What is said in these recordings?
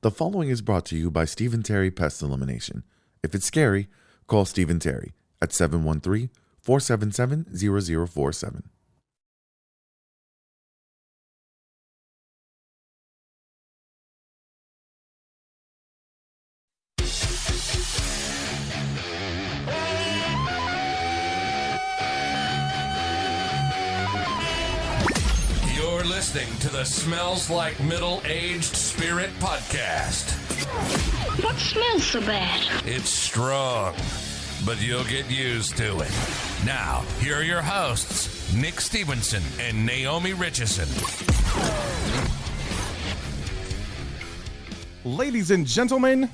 The following is brought to you by Stephen Terry Pest Elimination. If it's scary, call Stephen Terry at 713-477-0047. You're listening to the Smells Like Middle-Aged Spirit podcast. What smells so bad? It's strong, but you'll get used to it. Now, here are your hosts, Nick Stevenson and Naomi Richardson. Ladies and gentlemen,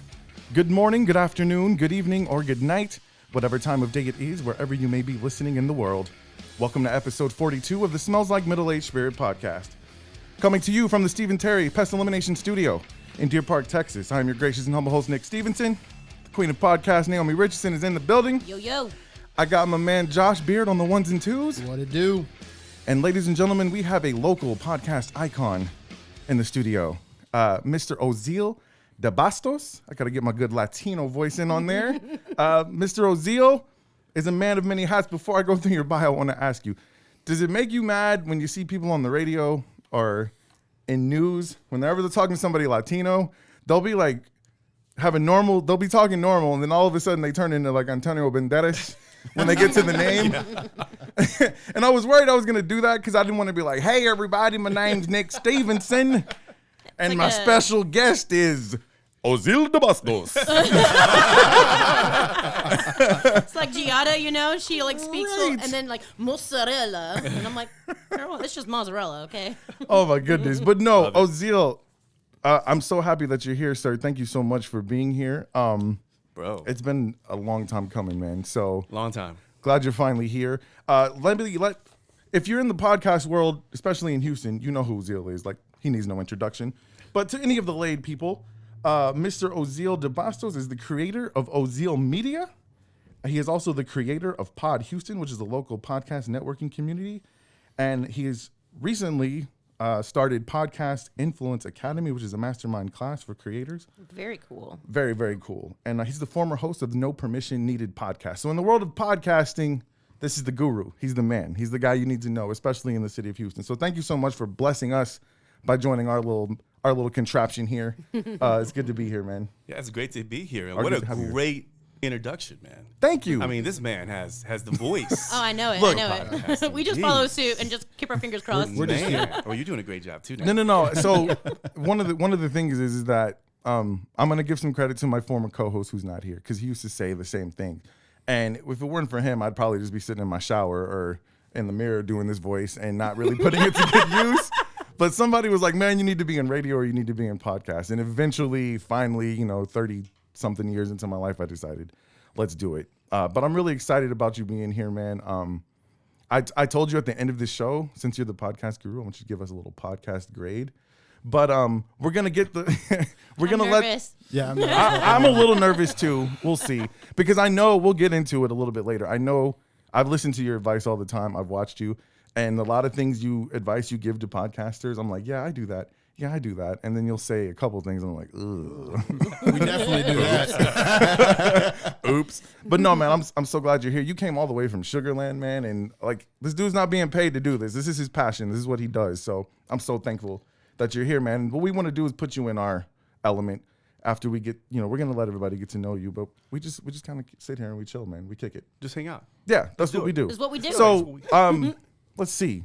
good morning, good afternoon, good evening, or good night, whatever time of day it is, wherever you may be listening in the world. Welcome to episode 42 of the Smells Like Middle-Aged Spirit podcast. Coming to you from the Stephen Terry Pest Elimination Studio in Deer Park, Texas. I'm your gracious and humble host, Nick Stevenson. The queen of podcasts, Naomi Richardson, is in the building. Yo, yo. I got my man Josh Beard on the ones and twos. What it do? And ladies and gentlemen, we have a local podcast icon in the studio. Mr. Ozeal DeBastos. I got to get my good Latino voice in on there. Mr. Ozeal is a man of many hats. Before I go through your bio, I want to ask you, does it make you mad when you see people on the radio or in news, whenever they're talking to somebody Latino, they'll be like, they'll be talking normal, and then all of a sudden they turn into like Antonio Banderas when they get to the name. And I was worried I was going to do that because I didn't want to be like, hey, everybody, my name's Nick Stevenson, and like my special guest is Ozeal DeBastos. It's like Giada, you know? She like speaks Right. and then like mozzarella. And I'm like, girl, it's just mozzarella, okay? Oh my goodness. But no, Ozeal, I'm so happy that you're here, sir. Thank you so much for being here. Bro. It's been a long time coming, man. So Long time. glad you're finally here. If you're in the podcast world, especially in Houston, you know who Ozeal is. Like, he needs no introduction. But to any of the laid people, Mr. Ozeal DeBastos is the creator of Ozeal Media. He is also the creator of Pod Houston, which is a local podcast networking community. And he has recently started Podcast Influence Academy, which is a mastermind class for creators. Very cool. Very, very cool. And he's the former host of the No Permission Needed podcast. So in the world of podcasting, this is the guru. He's the man. He's the guy you need to know, especially in the city of Houston. So thank you so much for blessing us by joining our little contraption here. It's good to be here, man. Yeah, it's great to be here. And Or what a good to have you here. great introduction, man. Thank you. I mean, this man has the voice. Oh, I know it. Look, I know it. We just follow suit and just keep our fingers crossed. We're just here. Oh, you're doing a great job too. No. So one of the things is that I'm gonna give some credit to my former co-host who's not here because he used to say the same thing. And if it weren't for him, I'd probably just be sitting in my shower or in the mirror doing this voice and not really putting it to good use. But somebody was like, man, you need to be in radio or you need to be in podcasts. And eventually, finally, 30-something years into my life, I decided, let's do it. But I'm really excited about you being here, man. I told you at the end of this show, since you're the podcast guru, I want you to give us a little podcast grade. But we're going to get the... we're I'm gonna nervous. Yeah, I'm a little nervous too. We'll see. Because I know we'll get into it a little bit later. I know I've listened to your advice all the time. I've watched you. And a lot of advice you give to podcasters, I'm like, yeah, I do that. Yeah, I do that. And then you'll say a couple things. And I'm like, ugh. we definitely do that. Oops. But no, man, I'm so glad you're here. You came all the way from Sugar Land, man. And like, this dude's not being paid to do this. This is his passion. This is what he does. So I'm so thankful that you're here, man. And what we want to do is put you in our element after we get, we're going to let everybody get to know you. But we just kind of sit here and we chill, man. We kick it. Just hang out. Yeah, that's what we do. That's what we do. So, let's see.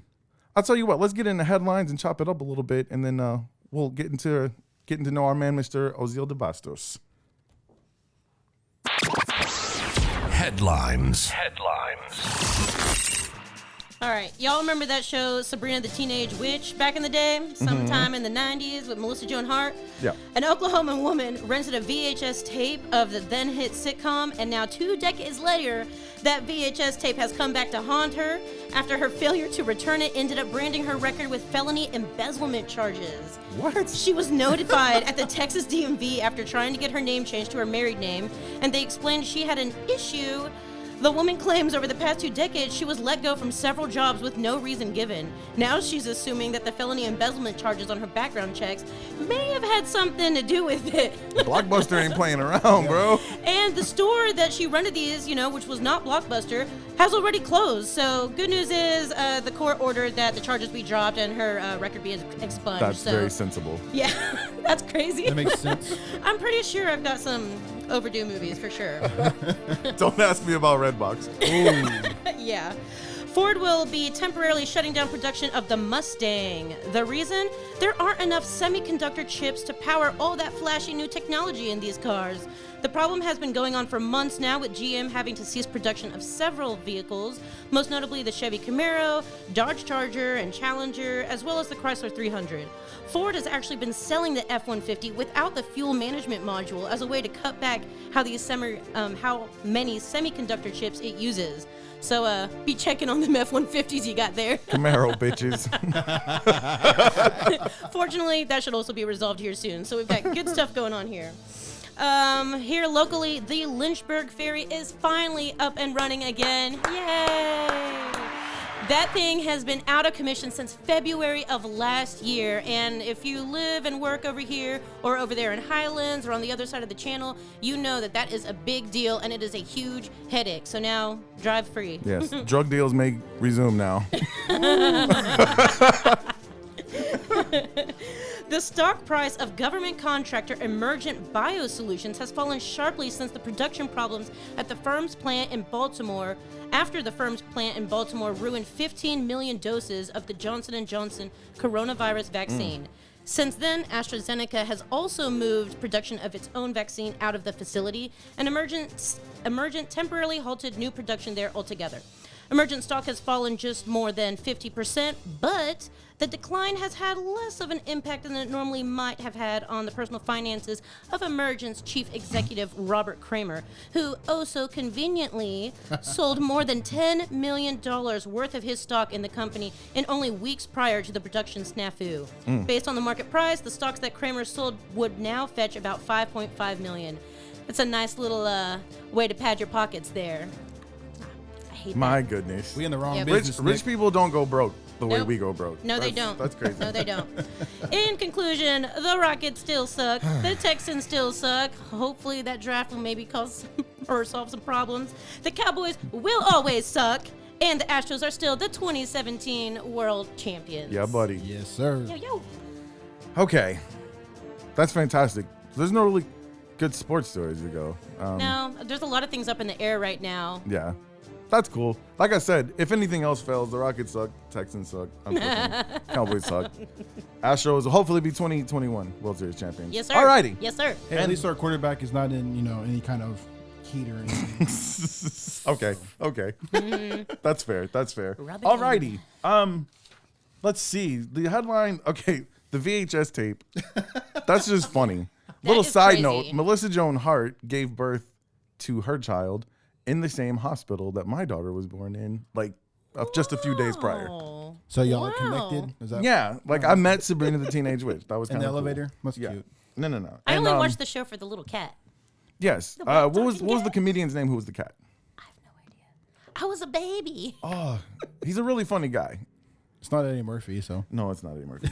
I'll tell you what. Let's get into headlines and chop it up a little bit, and then we'll getting to know our man, Mr. Ozeal DeBastos. Headlines. All right. Y'all remember that show, Sabrina the Teenage Witch, back in the day? Sometime in the 90s with Melissa Joan Hart? Yeah. An Oklahoma woman rented a VHS tape of the then hit sitcom, and now 2 decades later, that VHS tape has come back to haunt her. After her failure to return it ended up branding her record with felony embezzlement charges. What? She was notified at the Texas DMV after trying to get her name changed to her married name, and they explained she had an issue The woman claims over the past 2 decades she was let go from several jobs with no reason given. Now she's assuming that the felony embezzlement charges on her background checks may have had something to do with it. Blockbuster ain't playing around, bro. And the store that she rented these, which was not Blockbuster, has already closed. So good news is the court ordered that the charges be dropped and her record be expunged. That's very sensible. Yeah, that's crazy. That makes sense. I'm pretty sure I've got some overdue movies for sure. Don't ask me about Redbox. Yeah. Ford will be temporarily shutting down production of the Mustang. The reason? There aren't enough semiconductor chips to power all that flashy new technology in these cars. The problem has been going on for months now, with GM having to cease production of several vehicles, most notably the Chevy Camaro, Dodge Charger, and Challenger, as well as the Chrysler 300. Ford has actually been selling the F-150 without the fuel management module as a way to cut back how many semiconductor chips it uses. So be checking on them F-150s you got there. Camaro, bitches. Fortunately, that should also be resolved here soon. So we've got good stuff going on here. Here locally, the Lynchburg Ferry is finally up and running again. Yay! That thing has been out of commission since February of last year, and if you live and work over here or over there in Highlands or on the other side of the channel, you know that that is a big deal and it is a huge headache. So now, drive free. Yes, drug deals may resume now. The stock price of government contractor Emergent Biosolutions has fallen sharply since the production problems at the firm's plant in Baltimore, after the firm's plant in Baltimore ruined 15 million doses of the Johnson & Johnson coronavirus vaccine. Since then, AstraZeneca has also moved production of its own vaccine out of the facility, and Emergent temporarily halted new production there altogether. Emergent stock has fallen just more than 50%, but the decline has had less of an impact than it normally might have had on the personal finances of Emergent's chief executive, Robert Kramer, who so conveniently sold more than $10 million worth of his stock in the company in only weeks prior to the production snafu. Based on the market price, the stocks that Kramer sold would now fetch about $5.5 million. It's a nice little way to pad your pockets there. My goodness. We in the wrong Yep. business. Rich people don't go broke the way Nope. we go broke. No, they don't. That's crazy. No, they don't. In conclusion, the Rockets still suck. The Texans still suck. Hopefully that draft will maybe cause or solve some problems. The Cowboys will always suck. And the Astros are still the 2017 world champions. Yeah, buddy. Yes, sir. Yo. Okay. That's fantastic. There's no really good sports stories to go. No, there's a lot of things up in the air right now. Yeah. That's cool. Like I said, if anything else fails, the Rockets suck, Texans suck, unfortunately. Cowboys suck. Astros will hopefully be 2021 World Series champions. Yes, sir. Alrighty. Yes, sir. Hey, at least our quarterback is not in, any kind of heat or anything. Okay. That's fair. That's fair. Rub it Alrighty. Let's see. The headline, okay, the VHS tape. That's just funny. Little is side crazy. note, Melissa Joan Hart gave birth to her child in the same hospital that my daughter was born in, like just a few days prior. Oh. So y'all Wow. are connected? Is that Yeah, like I met Sabrina the Teenage Witch. That was in kind the of elevator? Must be Yeah. cute. No. I And, only watched the show for the little cat. Yes. black What was talking the cat? comedian's name? Who was the cat? I have no idea. I was a baby. Oh, he's a really funny guy. It's not Eddie Murphy, so. No, it's not Eddie Murphy.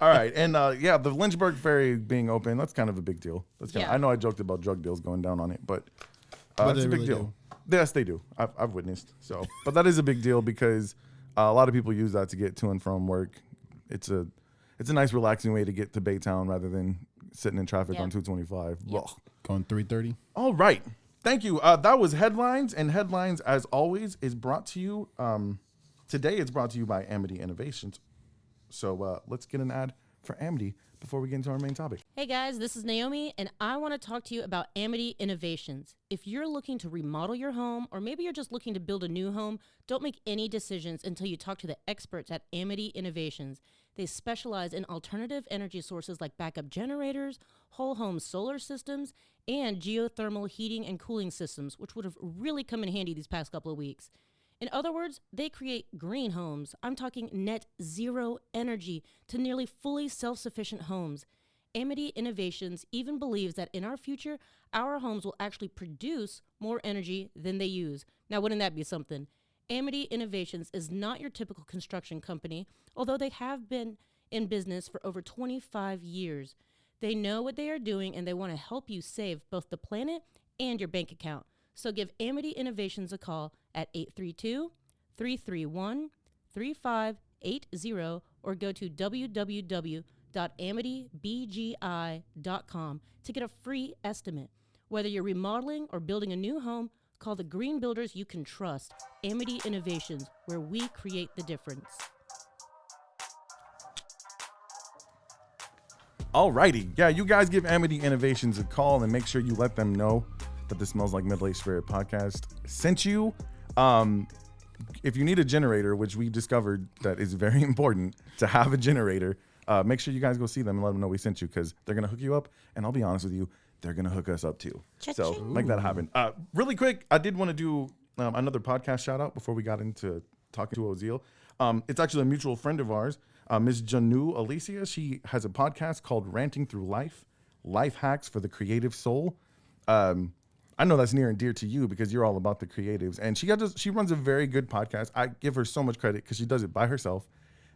All right, and the Lynchburg Ferry being open, that's kind of a big deal. Yeah. I know I joked about drug deals going down on it, but But it's they a big really deal. Yes, they do. I've witnessed. So, but that is a big deal because a lot of people use that to get to and from work. It's a nice relaxing way to get to Baytown rather than sitting in traffic Yeah. on 225. Yep. Ugh. Going 3:30. All right. Thank you. That was Headlines, and Headlines, as always, is brought to you. Today, it's brought to you by Amity Innovations. So let's get an ad for Amity before we get into our main topic. Hey guys, this is Naomi, and I want to talk to you about Amity Innovations. If you're looking to remodel your home, or maybe you're just looking to build a new home, don't make any decisions until you talk to the experts at Amity Innovations. They specialize in alternative energy sources like backup generators, whole home solar systems, and geothermal heating and cooling systems, which would have really come in handy these past couple of weeks. In other words, they create green homes. I'm talking net zero energy to nearly fully self-sufficient homes. Amity Innovations even believes that in our future, our homes will actually produce more energy than they use. Now, wouldn't that be something? Amity Innovations is not your typical construction company, although they have been in business for over 25 years. They know what they are doing, and they want to help you save both the planet and your bank account. So give Amity Innovations a call at 832-331-3580 or go to www.amitybgi.com to get a free estimate. Whether you're remodeling or building a new home, call the green builders you can trust. Amity Innovations, where we create the difference. Alrighty. Yeah, you guys give Amity Innovations a call and make sure you let them know that the Smells Like Middle Aged Spirit podcast sent you. If you need a generator, which we discovered that is very important to have a generator, make sure you guys go see them and let them know we sent you, because they're going to hook you up. And I'll be honest with you, they're going to hook us up too. So make that happen. Really quick, I did want to do another podcast shout out before we got into talking to Ozeal. It's actually a mutual friend of ours, Ms. Janu Alicia. She has a podcast called Ranting Through Life, Life Hacks for the Creative Soul. I know that's near and dear to you because you're all about the creatives. And she runs a very good podcast. I give her so much credit because she does it by herself.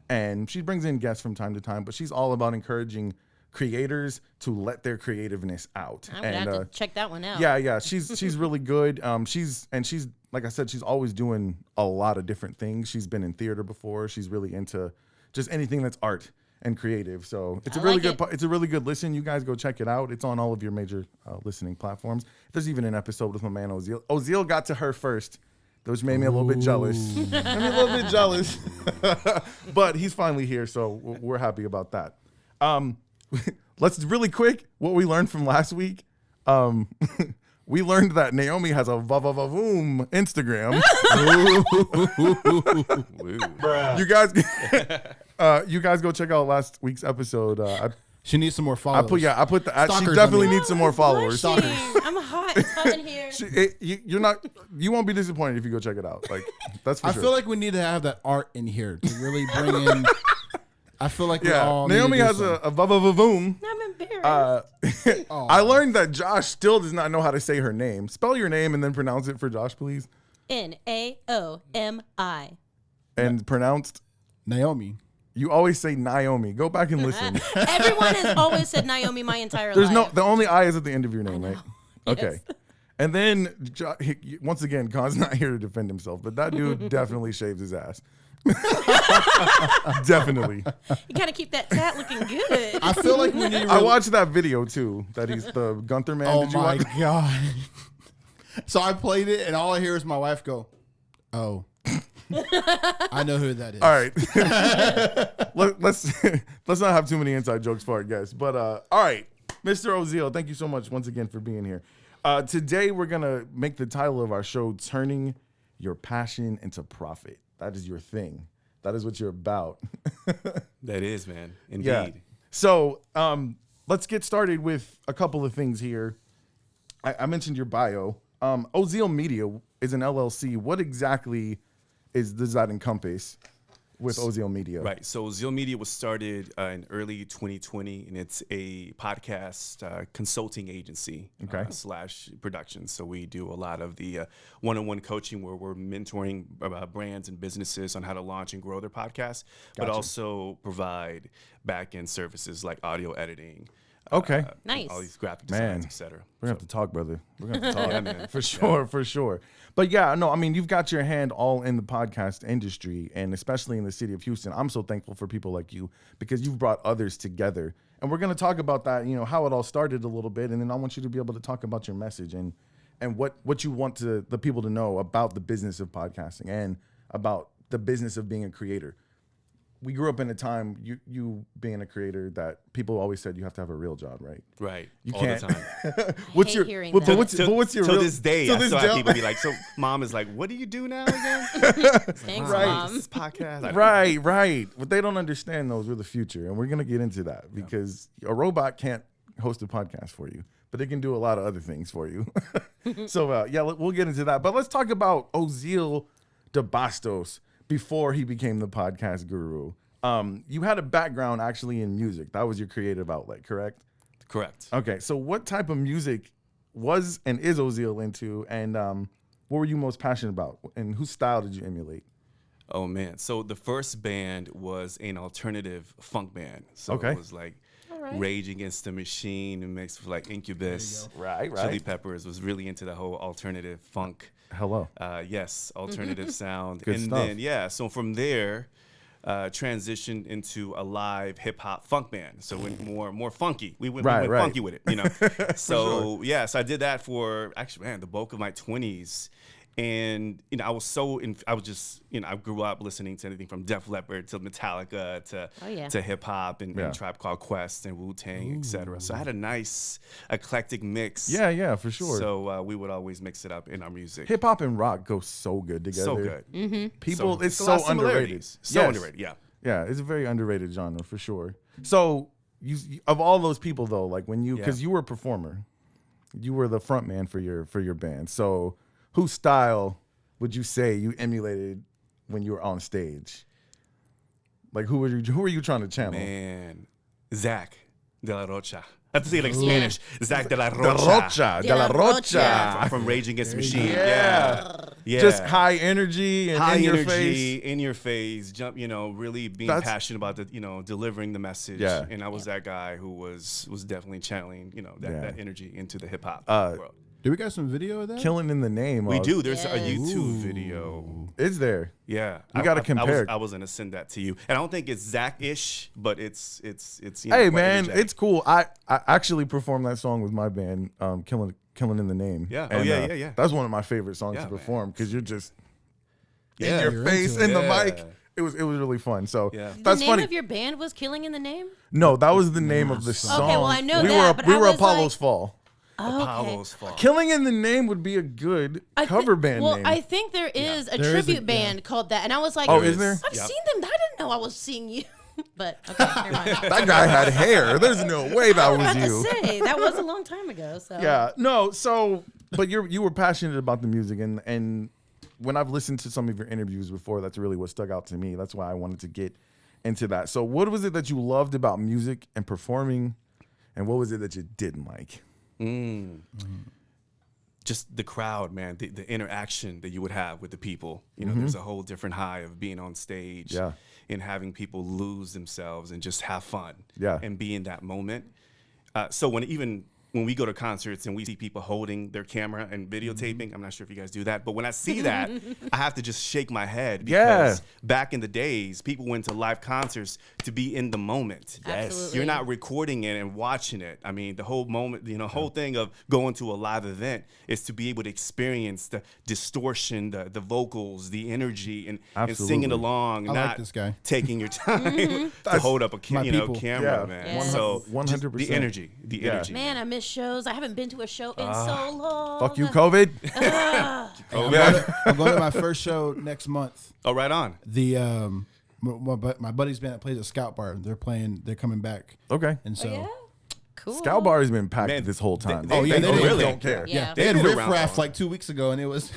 And she brings in guests from time to time, but she's all about encouraging creators to let their creativeness out. I'm gonna have to check that one out. Yeah, she's really good. She's like I said, she's always doing a lot of different things. She's been in theater before. She's really into just anything that's art and creative. So it's it's a really good listen. You guys go check it out. It's on all of your major listening platforms. There's even an episode with my man Ozeal. Ozeal got to her first, which made me a little bit jealous. But he's finally here, so we're happy about that. Let's really quick, what we learned from last week. We learned that Naomi has a va-va-va-voom Instagram. You guys go check out last week's episode. She needs some more followers. I put the. She Stalkers, definitely I mean. needs some more followers. I'm hot. It's hot in here. You won't be disappointed if you go check it out. Like, that's for sure. I feel like we need to have that art in here to really bring in. I feel like we all Naomi has a va-va-va-voom. I'm embarrassed. I learned that Josh still does not know how to say her name. Spell your name and then pronounce it for Josh, please. Naomi. And pronounced? Naomi. You always say Naomi. Go back and listen. Everyone has always said Naomi my entire There's life. the only I is at the end of your name, right? Yes. Okay. And then, once again, Khan's not here to defend himself, but that dude definitely shaves his ass. Definitely. You gotta keep that tat looking good. I feel like we need. I watched that video too. That he's the Gunther man. Oh Did you my watch? god! So I played it, and all I hear is my wife go, "Oh, I know who that is." All right. let's not have too many inside jokes for our guests. But all right, Mr. Ozeal, thank you so much once again for being here. Today we're gonna make the title of our show "Turning Your Passion into Profit." That is your thing. That is what you're about. That is, man. Indeed. Yeah. So let's get started with a couple of things here. I mentioned your bio. Ozeal Media is an LLC. What exactly does that encompass with Ozeal Media? Right. So Ozeal Media was started in early 2020, and it's a podcast consulting agency / production. So we do a lot of the one-on-one coaching where we're mentoring brands and businesses on how to launch and grow their podcasts, but also provide back-end services like audio editing. Okay. Nice. All these graphic designs, etc. We're going to have to talk, brother. We're going to have to talk. Yeah, man. For sure. But yeah, no, I mean, you've got your hand all in the podcast industry, and especially in the city of Houston. I'm so thankful for people like you because you've brought others together. And we're going to talk about that, how it all started a little bit. And then I want you to be able to talk about your message and what you want the people to know about the business of podcasting and about the business of being a creator. We grew up in a time, you being a creator, that people always said you have to have a real job, right? Right. You all can't. the time. What's your hearing but that. what's your Till real, this day, till I this still day- have people be like, so mom is like, what do you do now again? Thanks, Right. Mom. This podcast. Right. What they don't understand, though, is we're the future. And we're going to get into that because a robot can't host a podcast for you, but it can do a lot of other things for you. So, we'll get into that. But let's talk about Ozeal DeBastos before he became the podcast guru. You had a background actually in music. That was your creative outlet, correct? Correct. Okay, so what type of music was and is Ozeal into, and what were you most passionate about, and whose style did you emulate? Oh man! So the first band was an alternative funk band. So Okay. it was like Rage Against the Machine mixed with like Incubus, Right. Chili Peppers. Was really into the whole alternative funk. Hello. Yes, alternative sound. Good and stuff. then so from there, transitioned into a live hip hop funk band. So went more funky. We went funky with it, you know. So so I did that for actually the bulk of my 20s. And I was I grew up listening to anything from Def Leppard to Metallica to hip hop and Tribe Called Quest and Wu-Tang, etc. So I had a nice eclectic mix. Yeah, for sure. So we would always mix it up in our music. Hip hop and rock go so good together. So good. People, it's a lot so of underrated. similarities. So underrated. Yeah. Yeah, it's a very underrated genre for sure. So you of all those people though, like when you because you were a performer, you were the front man for your band. So whose style would you say you emulated when you were on stage? Like who were you trying to channel? Man, Zach de la Rocha. I have to say it like Spanish. Zach de la Rocha. De la Rocha. Yeah, from Rage Against the Machine. Yeah. Just high energy and high in your energy, face. in your face, jump, really being passionate about the, delivering the message. Yeah. And I was that guy who was definitely channeling, that energy into the hip hop world. Do we got some video of that? Killing in the name. We of, do. There's a YouTube video. Is there? Yeah, We gotta compare. I was gonna send that to you, and I don't think it's Zach-ish, but it's. Hey man, it's cool. I actually performed that song with my band, Killing in the Name. Yeah. And, Yeah. That's one of my favorite songs to man. perform because you're just in Yeah. your You're face into in it. the Yeah. mic. It was really fun. So Yeah. that's the name funny. of your band was Killing in the Name? No, that was the name of the song. Okay, well, I know we that, were but we I were was Apollo's like- Fall. Apollo's Fault. Killing in the Name would be a good cover band well, name. I think there is a There is tribute a- band called that, and I was like, Oh, is there? I've Yep. seen them. I didn't know I was seeing you. But okay, never mind. That guy had hair. There's no way that I was was about you. to say that was a long time ago. So Yeah, no. So, but you were passionate about the music, and when I've listened to some of your interviews before, that's really what stuck out to me. That's why I wanted to get into that. So, what was it that you loved about music and performing, and what was it that you didn't like? Just the crowd, man, the interaction that you would have with the people. There's a whole different high of being on stage Yeah. and having people lose themselves and just have fun Yeah. and be in that moment. So when we go to concerts and we see people holding their camera and videotaping, I'm not sure if you guys do that, but when I see that, I have to just shake my head because back in the days, people went to live concerts to be in the moment. Absolutely. You're not recording it and watching it. I mean, the whole moment, whole thing of going to a live event is to be able to experience the distortion, the vocals, the energy, and singing Absolutely. along, I like not this guy. taking your time to hold up a my people. camera, Yeah. man. Yeah. So 100%. the energy, energy. man, I miss shows. I haven't been to a show in so long. Fuck you, COVID. I'm going to my first show next month. Oh, right on. The my buddy's band that plays at Scout Bar. They're coming back. Okay. And so Yeah, cool. Scout Bar has been packed Man, this whole time. they- they really don't care. Yeah. they had been Riff around Raff for a like 2 weeks ago, and it was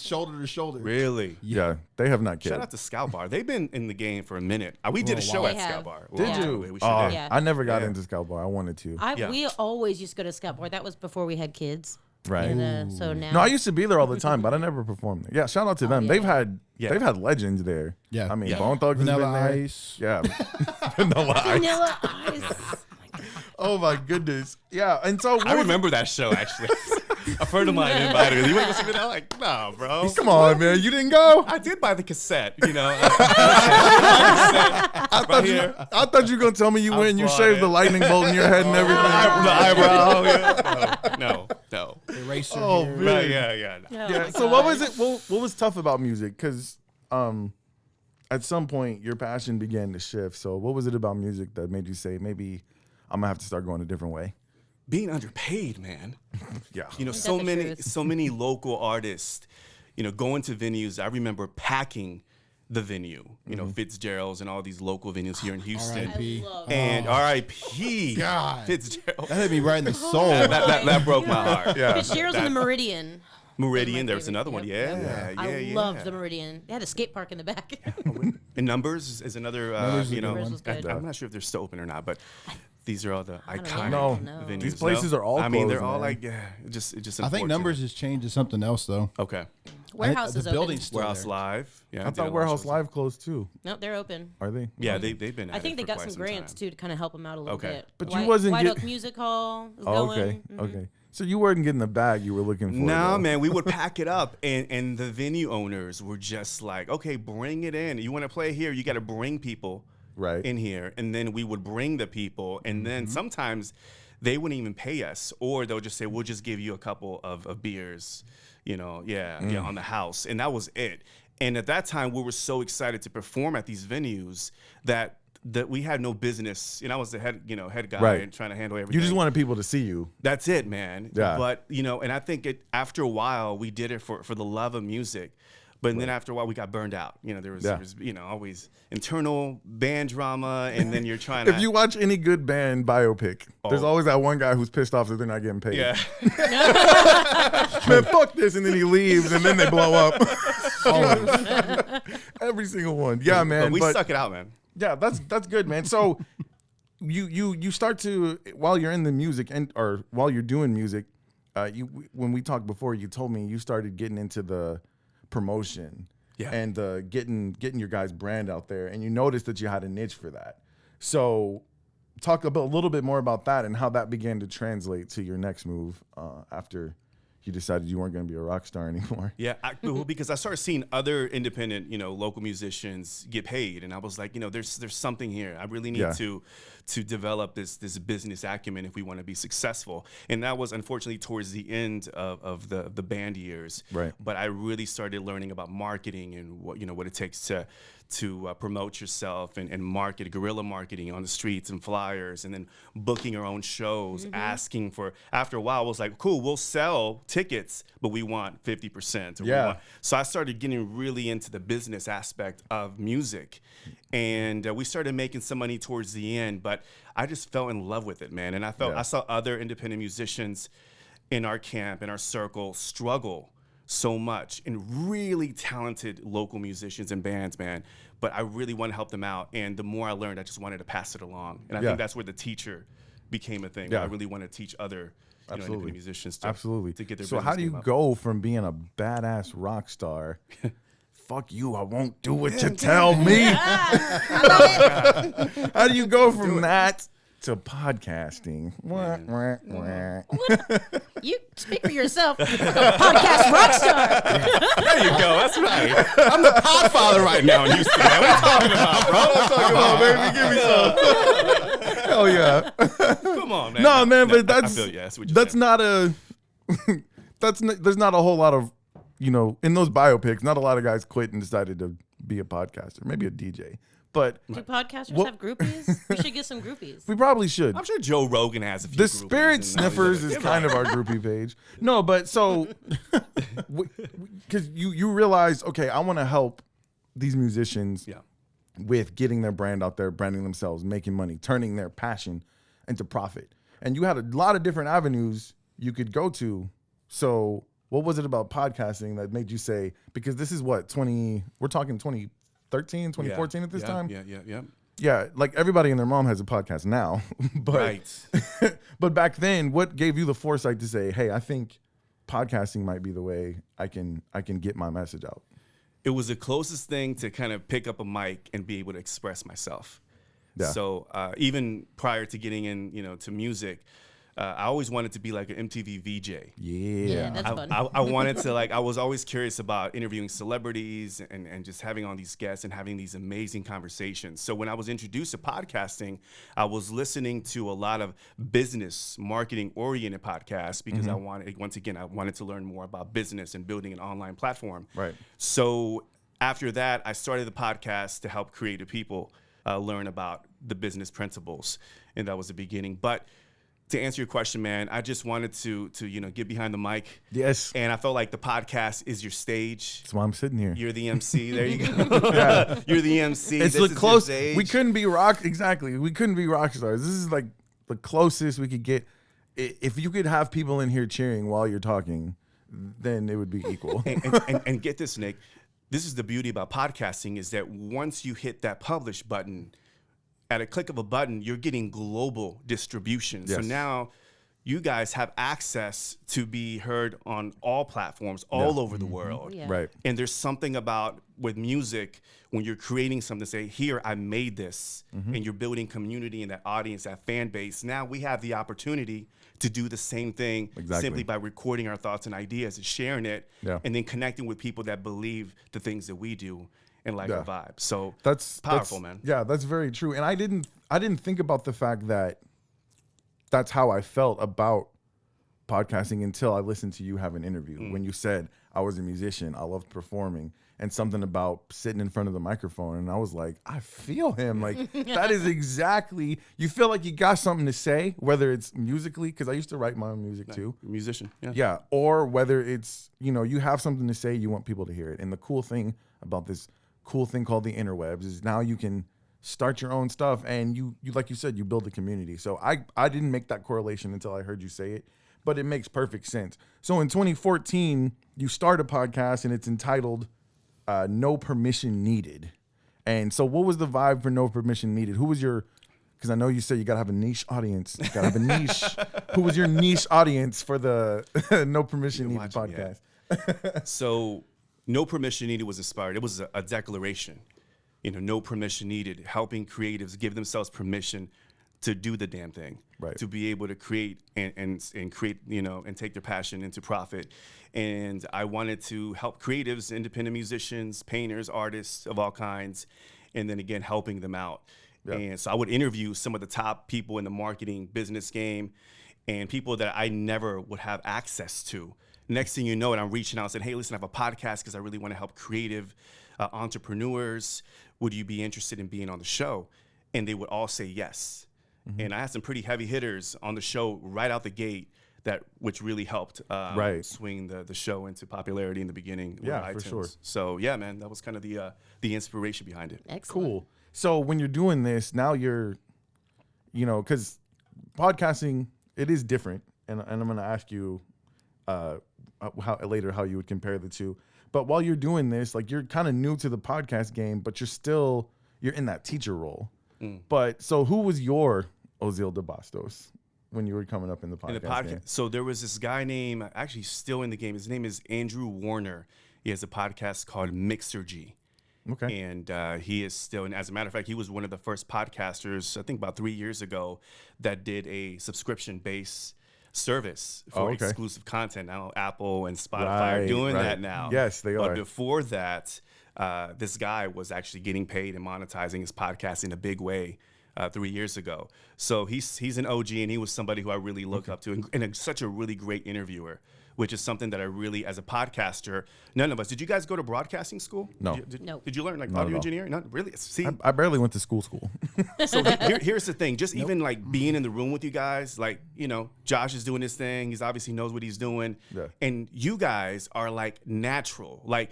shoulder to shoulder. Really? Yeah, they have not cared. Shout out to Scout Bar. They've been in the game for a minute. We did a show They at have. Scout Bar. Did Yeah. you? We sure did. Yeah. I never got Yeah. into Scout Bar. I wanted to. Yeah. We always used to go to Scout Bar. That was before we had kids. Right. And, so now. No, I used to be there all the time, but I never performed there. Yeah, shout out to them. yeah. They've had legends there. Yeah. I mean, Yeah. Bone Thugs has Vanilla been there. Ice. Yeah, Vanilla Ice. Vanilla Ice. Oh my goodness. Yeah, and so I remember that show, actually. A friend of mine invited me. You want to go see Vanilla? Like, nah, bro. Come on, man, you didn't go. I did buy the cassette, I thought you were gonna tell me you went and you bought shaved it. the lightning bolt in your head and everything. The eyebrow. Yeah. No. Eraser. Oh hair. man. Right, yeah. Oh Yeah. my So what gosh. was it? What was tough about music? Because at some point your passion began to shift. So what was it about music that made you say maybe I'm gonna have to start going a different way? Being underpaid, man. Yeah. So the many, truth. so many local artists, going to venues. I remember packing the venue, Fitzgerald's and all these local venues here in Houston. R.I.P. And R.I.P. God. Fitzgerald. That hit me right in the soul. That broke my heart. Yeah. Fitzgerald's in the Meridian. Meridian, there's favorite. another one. Yep. Yeah, yeah, I yeah. love the Meridian. They had a skate park in the back. And Numbers is another, Numbers is a you good know, one. Numbers was good. I'm not sure if they're still open or not, but these are all the don't know. iconic No. venues. These places are all I mean, they're closed, all man. like, yeah, just I think unfortunate. Numbers has changed to something else though. Okay. Warehouse the is open. building's still Warehouse there. Live. Yeah, I did a lot thought of Warehouse shows. Live closed too. No, they're open. Are they? Yeah, they've been. I at think it they for got quite some grants time. too to kind of help them out a little Okay. bit. But you wasn't White get- Oak Music Hall is Oh, going. okay. Okay. So you weren't getting the bag you were looking for. No, though. man, we would pack it up, and the venue owners were just like, okay, bring it in. You want to play here? You got to bring people Right. in here, and then we would bring the people, and then sometimes they wouldn't even pay us, or they'll just say, we'll just give you a couple of beers, you know, on the house, and that was it. And at that time, we were so excited to perform at these venues that we had no business. And I was the head guy Right. and trying to handle everything. You just wanted people to see you. That's it, man. Yeah. But, and I think after a while, we did it for the love of music. But then after a while, we got burned out. There was always internal band drama, and then you're trying to. If you watch any good band biopic, there's always that one guy who's pissed off that they're not getting paid. Yeah. Man, fuck this, and then he leaves, and then they blow up. Every single one. Yeah, man. But we but- stuck it out, man. Yeah, that's good, man. So you start to, while you're in the music or while you're doing music, when we talked before, you told me you started getting into the promotion and getting your guys' brand out there, and you noticed that you had a niche for that. So talk a little bit more about that and how that began to translate to your next move after you decided you weren't going to be a rock star anymore. Yeah, because I started seeing other independent, local musicians get paid, and I was like, there's something here. I really need to develop this business acumen if we want to be successful. And that was unfortunately towards the end of the band years. Right. But I really started learning about marketing and what it takes to promote yourself and market, guerrilla marketing on the streets and flyers, and then booking your own shows, asking for. After a while, I was like, cool, we'll sell tickets, but we want 50%. So I started getting really into the business aspect of music, and we started making some money towards the end, but I just fell in love with it, man. And I saw other independent musicians in our camp, in our circle, struggle so much, and really talented local musicians and bands, man. But I really want to help them out. And the more I learned, I just wanted to pass it along. And I think that's where the teacher became a thing. Yeah. I really want to teach other independent musicians to get their So how do you business game up. go from being a badass rock star? Fuck you, I won't do what you tell me. How do you go from that to podcasting? Wah, wah, wah. You speak for yourself. You're a podcast rock star. There you go. That's right. I'm the podfather right now in Houston. Man. What are you talking about, bro? What I'm talking about, baby? Give me some. Hell yeah. Come on, man. No, man, but I that's feel you. That's what you're that's saying. not a there's not a whole lot of in those biopics, not a lot of guys quit and decided to be a podcaster, maybe a DJ. But Do podcasters What- have groupies? We should get some groupies. we probably should. I'm sure Joe Rogan has a few The groupies, Spirit and Sniffers is kind of our groupie page. No, but so because you realize, okay, I want to help these musicians Yeah. with getting their brand out there, branding themselves, making money, turning their passion into profit. And you had a lot of different avenues you could go to. So what was it about podcasting that made you say, because this is we're talking 2013, 2014 at this time? Yeah. Yeah, like everybody and their mom has a podcast now. But Right. but back then, what gave you the foresight to say, hey, I think podcasting might be the way I can get my message out? It was the closest thing to kind of pick up a mic and be able to express myself. Yeah. So even prior to getting in, to music, I always wanted to be like an MTV VJ. Yeah, that's fun. I wanted to I was always curious about interviewing celebrities and just having on these guests and having these amazing conversations. So when I was introduced to podcasting, I was listening to a lot of business marketing oriented podcasts because I wanted to learn more about business and building an online platform. Right. So after that, I started the podcast to help creative people learn about the business principles. And that was the beginning. But to answer your question, man, I just wanted to get behind the mic. Yes. And I felt like the podcast is your stage. That's why I'm sitting here. You're the MC. There you go. You're the MC. It's This the is your close. stage. We couldn't be exactly. We couldn't be rock stars. This is like the closest we could get. If you could have people in here cheering while you're talking, then it would be equal. And get this, Nick. This is the beauty about podcasting is that once you hit that publish button, at a click of a button, you're getting global distribution. So Yes. now you guys have access to be heard on all platforms all over the world. Yeah. Right. And there's something about with music when you're creating something, say, here, I made this, and you're building community and that audience, that fan base. Now we have the opportunity to do the same thing simply by recording our thoughts and ideas and sharing it, and then connecting with people that believe the things that we do and like our vibe. So That's powerful, that's- man. Yeah, that's very true. And I didn't think about the fact that that's how I felt about podcasting until I listened to you have an interview. When you said I was a musician, I loved performing, and something about sitting in front of the microphone. And I was like, I feel him. Like, that is exactly, you feel like you got something to say, whether it's musically, because I used to write my own music too. You're a musician. Yeah. Yeah, or whether it's, you have something to say, you want people to hear it. And the cool thing about this cool thing called the interwebs is now you can start your own stuff, and you like you said, you build a community. So I didn't make that correlation until I heard you say it, but it makes perfect sense. So in 2014, you start a podcast, and it's entitled No Permission Needed. And so what was the vibe for No Permission Needed? Who was your, because I know you said you got to have a niche audience. You got to have a niche. Who was your niche audience for the No Permission Needed podcast? So No Permission Needed was inspired. It was a declaration. No permission needed, helping creatives give themselves permission to do the damn thing, Right. to be able to create and create, and take their passion into profit. And I wanted to help creatives, independent musicians, painters, artists of all kinds, and then again, helping them out. Yeah. And so I would interview some of the top people in the marketing business game and people that I never would have access to. Next thing you know, I'm reaching out and saying, hey, listen, I have a podcast because I really want to help creative entrepreneurs. Would you be interested in being on the show? And they would all say yes. And I had some pretty heavy hitters on the show right out the gate which really helped swing the show into popularity in the beginning. With Yeah, for iTunes. sure. So yeah, man, that was kind of the inspiration behind it. Excellent. Cool. So when you're doing this, now you're, because podcasting, it is different. And I'm going to ask you how you would compare the two. But while you're doing this, like, you're kind of new to the podcast game, but you're in that teacher role. But so who was your Ozeal DeBastos when you were coming up in the podcast game? So there was this guy named, actually still in the game. His name is Andrew Warner. He has a podcast called Mixergy. Okay. And he is still, and as a matter of fact, he was one of the first podcasters, I think about 3 years ago, that did a subscription-based service for exclusive content. Now Apple and Spotify are doing that now. Yes, they are. But before that, this guy was actually getting paid and monetizing his podcast in a big way 3 years ago. So he's an OG, and he was somebody who I really look up to, and such a really great interviewer, which is something that I really, as a podcaster, none of us. Did you guys go to broadcasting school? No. No. Did you learn like Not at audio all. engineering? Not really. See, I barely went to school. so here's the thing. Just even like being in the room with you guys, like, Josh is doing his thing. He's obviously knows what he's doing. Yeah. And you guys are like natural. Like,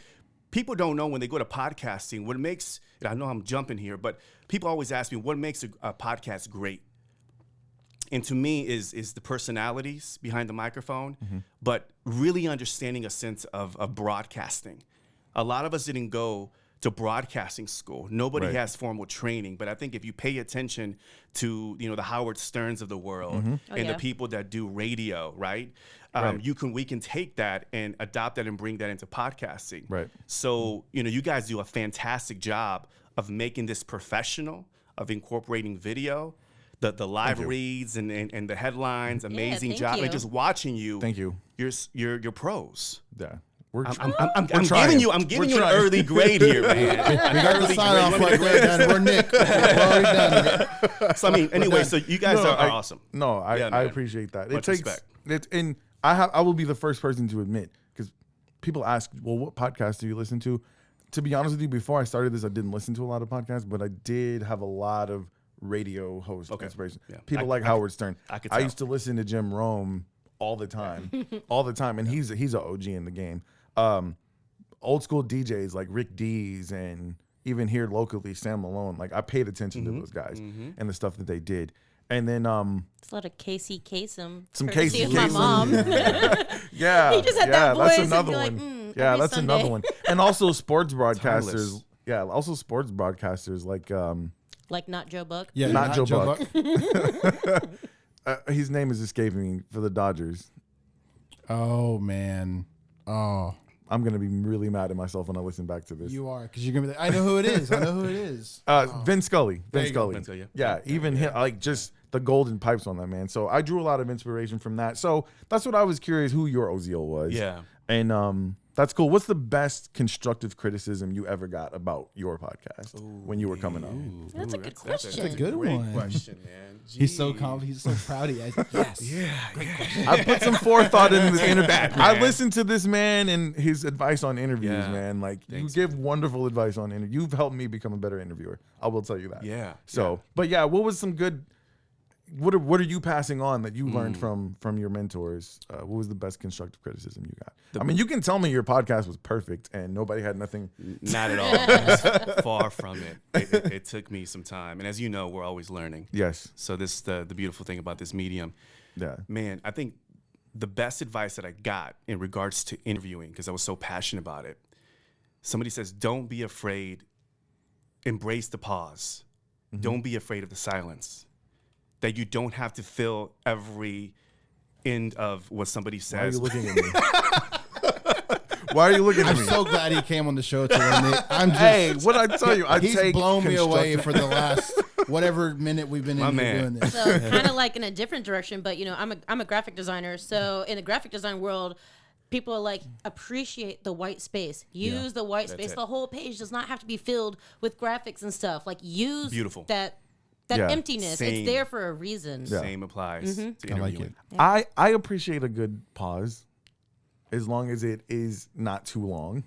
people don't know when they go to podcasting, what makes, and I know I'm jumping here, but people always ask me what makes a podcast great. And to me is the personalities behind the microphone, but really understanding a sense of broadcasting. A lot of us didn't go to broadcasting school. Nobody Right. has formal training, but I think if you pay attention to, the Howard Sterns of the world Oh, and yeah. the people that do radio, right? Right. We can take that and adopt that and bring that into podcasting. Right. So, you guys do a fantastic job of making this professional, of incorporating video, the live you. reads and the headlines. Amazing thank job. you. And just watching you. Thank you. You're pros. Yeah. We're I'm trying. giving you an trying. early grade here, man. We got the sign off right there. We're Nick. We're already done with it. So I mean, anyway, so you guys are awesome. No, I Yeah, I man. appreciate that. Much respect. And I will be the first person to admit, because people ask, well, what podcast do you listen to? To be honest with you, before I started this, I didn't listen to a lot of podcasts, but I did have a lot of radio host inspiration. Yeah. People like Howard Stern. I could I tell. used to listen to Jim Rome all the time, and he's an OG in the game. Old school DJs like Rick Dees, and even here locally, Sam Malone. Like, I paid attention to those guys and the stuff that they did. And then It's a lot of Casey Kasem. Some courtesy Casey of my Kasem. mom. yeah, He just had that voice that's and another be like, one. Yeah, every that's Sunday. another one. And also sports broadcasters. Timeless. Yeah, also sports broadcasters like Like not Joe Buck. Yeah, Not Joe Buck. Buck. his name is escaping me for the Dodgers. Oh man. Oh, I'm gonna be really mad at myself when I listen back to this. you are, because you're gonna be like, I know who it is. I know who it is. Vin Scully. Vin you go. Scully. Vin Scully, Yeah, even him, like just the golden pipes on that man. So I drew a lot of inspiration from that. So that's what I was curious who your Ozeal was. Yeah. And that's cool. What's the best constructive criticism you ever got about your podcast when you were coming up? That's a good That's question. a good great one. question, man. He's so Jeez. confident. He's so proud. Yes. I put some forethought into this interview. bad, I man. listened to this man and his advice on interviews, Yeah. man. Like Thanks, you give wonderful advice on interviews. You've helped me become a better interviewer. I will tell you that. Yeah. So, but yeah, what was some good? What are you passing on that you learned from your mentors? What was the best constructive criticism you got? I mean, you can tell me your podcast was perfect and nobody had nothing. Not at all. Far from it. It took me some time. And as you know, we're always learning. Yes. So this is the beautiful thing about this medium. Yeah. Man, I think the best advice that I got in regards to interviewing, because I was so passionate about it, somebody says, don't be afraid. Embrace the pause. Don't be afraid of the silence. That you don't have to fill every end of what somebody Why are you says. looking at me? Why are you looking at I'm me? so glad he came on the show today. I'm just, Hey, what I tell you, I he's take blown me away constructive- for the last whatever minute we've been My in here man. doing this. So kind of like in a different direction, but I'm a graphic designer. So in the graphic design world, people like appreciate the white space. Use the white space. it. The whole page does not have to be filled with graphics and stuff. Like use Beautiful. that Yeah. emptiness. Same. It's there for a reason. Same applies to I like interviewing. it. I appreciate a good pause, as long as it is not too long.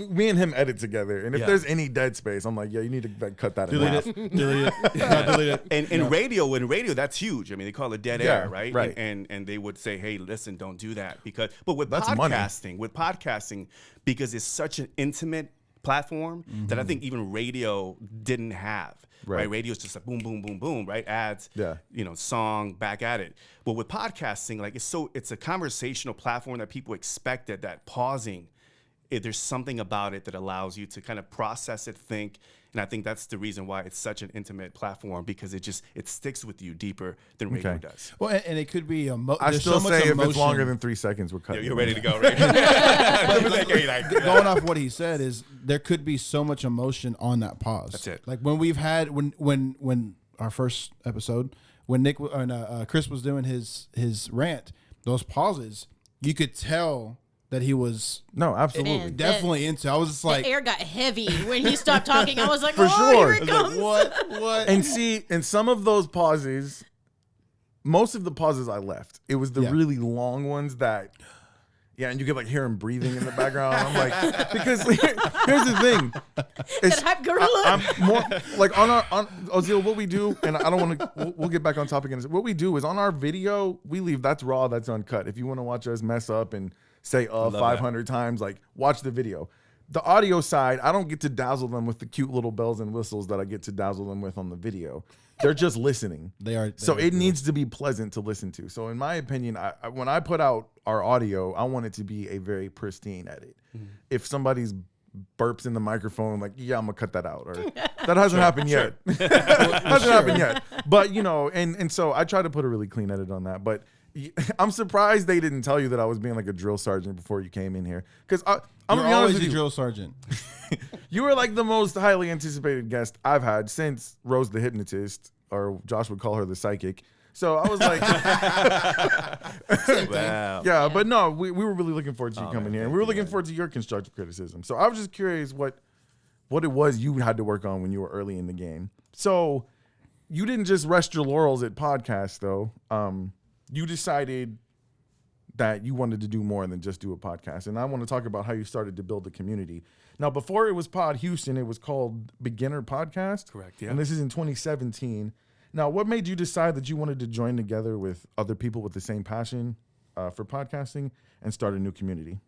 Me and him edit together, and if Yeah. there's any dead space, I'm like, yeah, you need to like, cut that in Delete half. it. Delete it. No, delete it. And in radio, that's huge. I mean, they call it dead Yeah, air, right? right. And they would say, hey, listen, don't do that but with That's money. podcasting, because it's such an intimate platform that I think even radio didn't have. Right. Right. Radio's just like boom, boom, boom, boom, right? Ads, Yeah. Song, back at it. But with podcasting, like it's a conversational platform that people expected, that pausing, there's something about it that allows you to kind of process it, think. And I think that's the reason why it's such an intimate platform, because it sticks with you deeper than radio Okay. does. Well, and it could be I there's still so much say if emotion. it's longer than 3 seconds, we're cutting. You're it. ready to go, right? Going off what he said is there could be so much emotion on that pause. That's it. Like when we've had when our first episode when Chris was doing his rant, those pauses, you could tell that he was No, absolutely. Man. definitely into. I was just The like, air got heavy when he stopped talking. I was like, For oh, sure. here it I comes. was like, what? And see, in some of those pauses, most of the pauses I left. It was the Yeah. really long ones that, yeah, and you could like hear him breathing in the background. I'm like, because here's the thing. That hype gorilla. I'm more like on Ozeal, what we do, and I don't want to. We'll get back on topic. What we do is on our video, we leave that's raw, that's uncut. If you want to watch us mess up and say 500 times, like watch the video. The audio side, I don't get to dazzle them with the cute little bells and whistles that I get to dazzle them with on the video. They're just listening. They are. So it needs to be pleasant to listen to. So in my opinion, when I put out our audio, I want it to be a very pristine edit. If somebody's burps in the microphone, like, yeah, I'm gonna cut that out. Or that hasn't happened yet. Hasn't happened yet. But and so I try to put a really clean edit on that. But I'm surprised they didn't tell you that I was being like a drill sergeant before you came in here. Because I'm You're gonna be honest always with a you. drill sergeant. You were like the most highly anticipated guest I've had since Rose the Hypnotist, or Josh would call her the psychic. So I was like, Wow. yeah, but no, we were really looking forward to you coming here. And we were looking forward to your constructive criticism. So I was just curious what it was you had to work on when you were early in the game. So you didn't just rest your laurels at podcasts, though. You decided that you wanted to do more than just do a podcast. And I want to talk about how you started to build a community. Now, before it was Pod Houston, it was called Beginner Podcast. Correct, yeah. And this is in 2017. Now, what made you decide that you wanted to join together with other people with the same passion for podcasting and start a new community?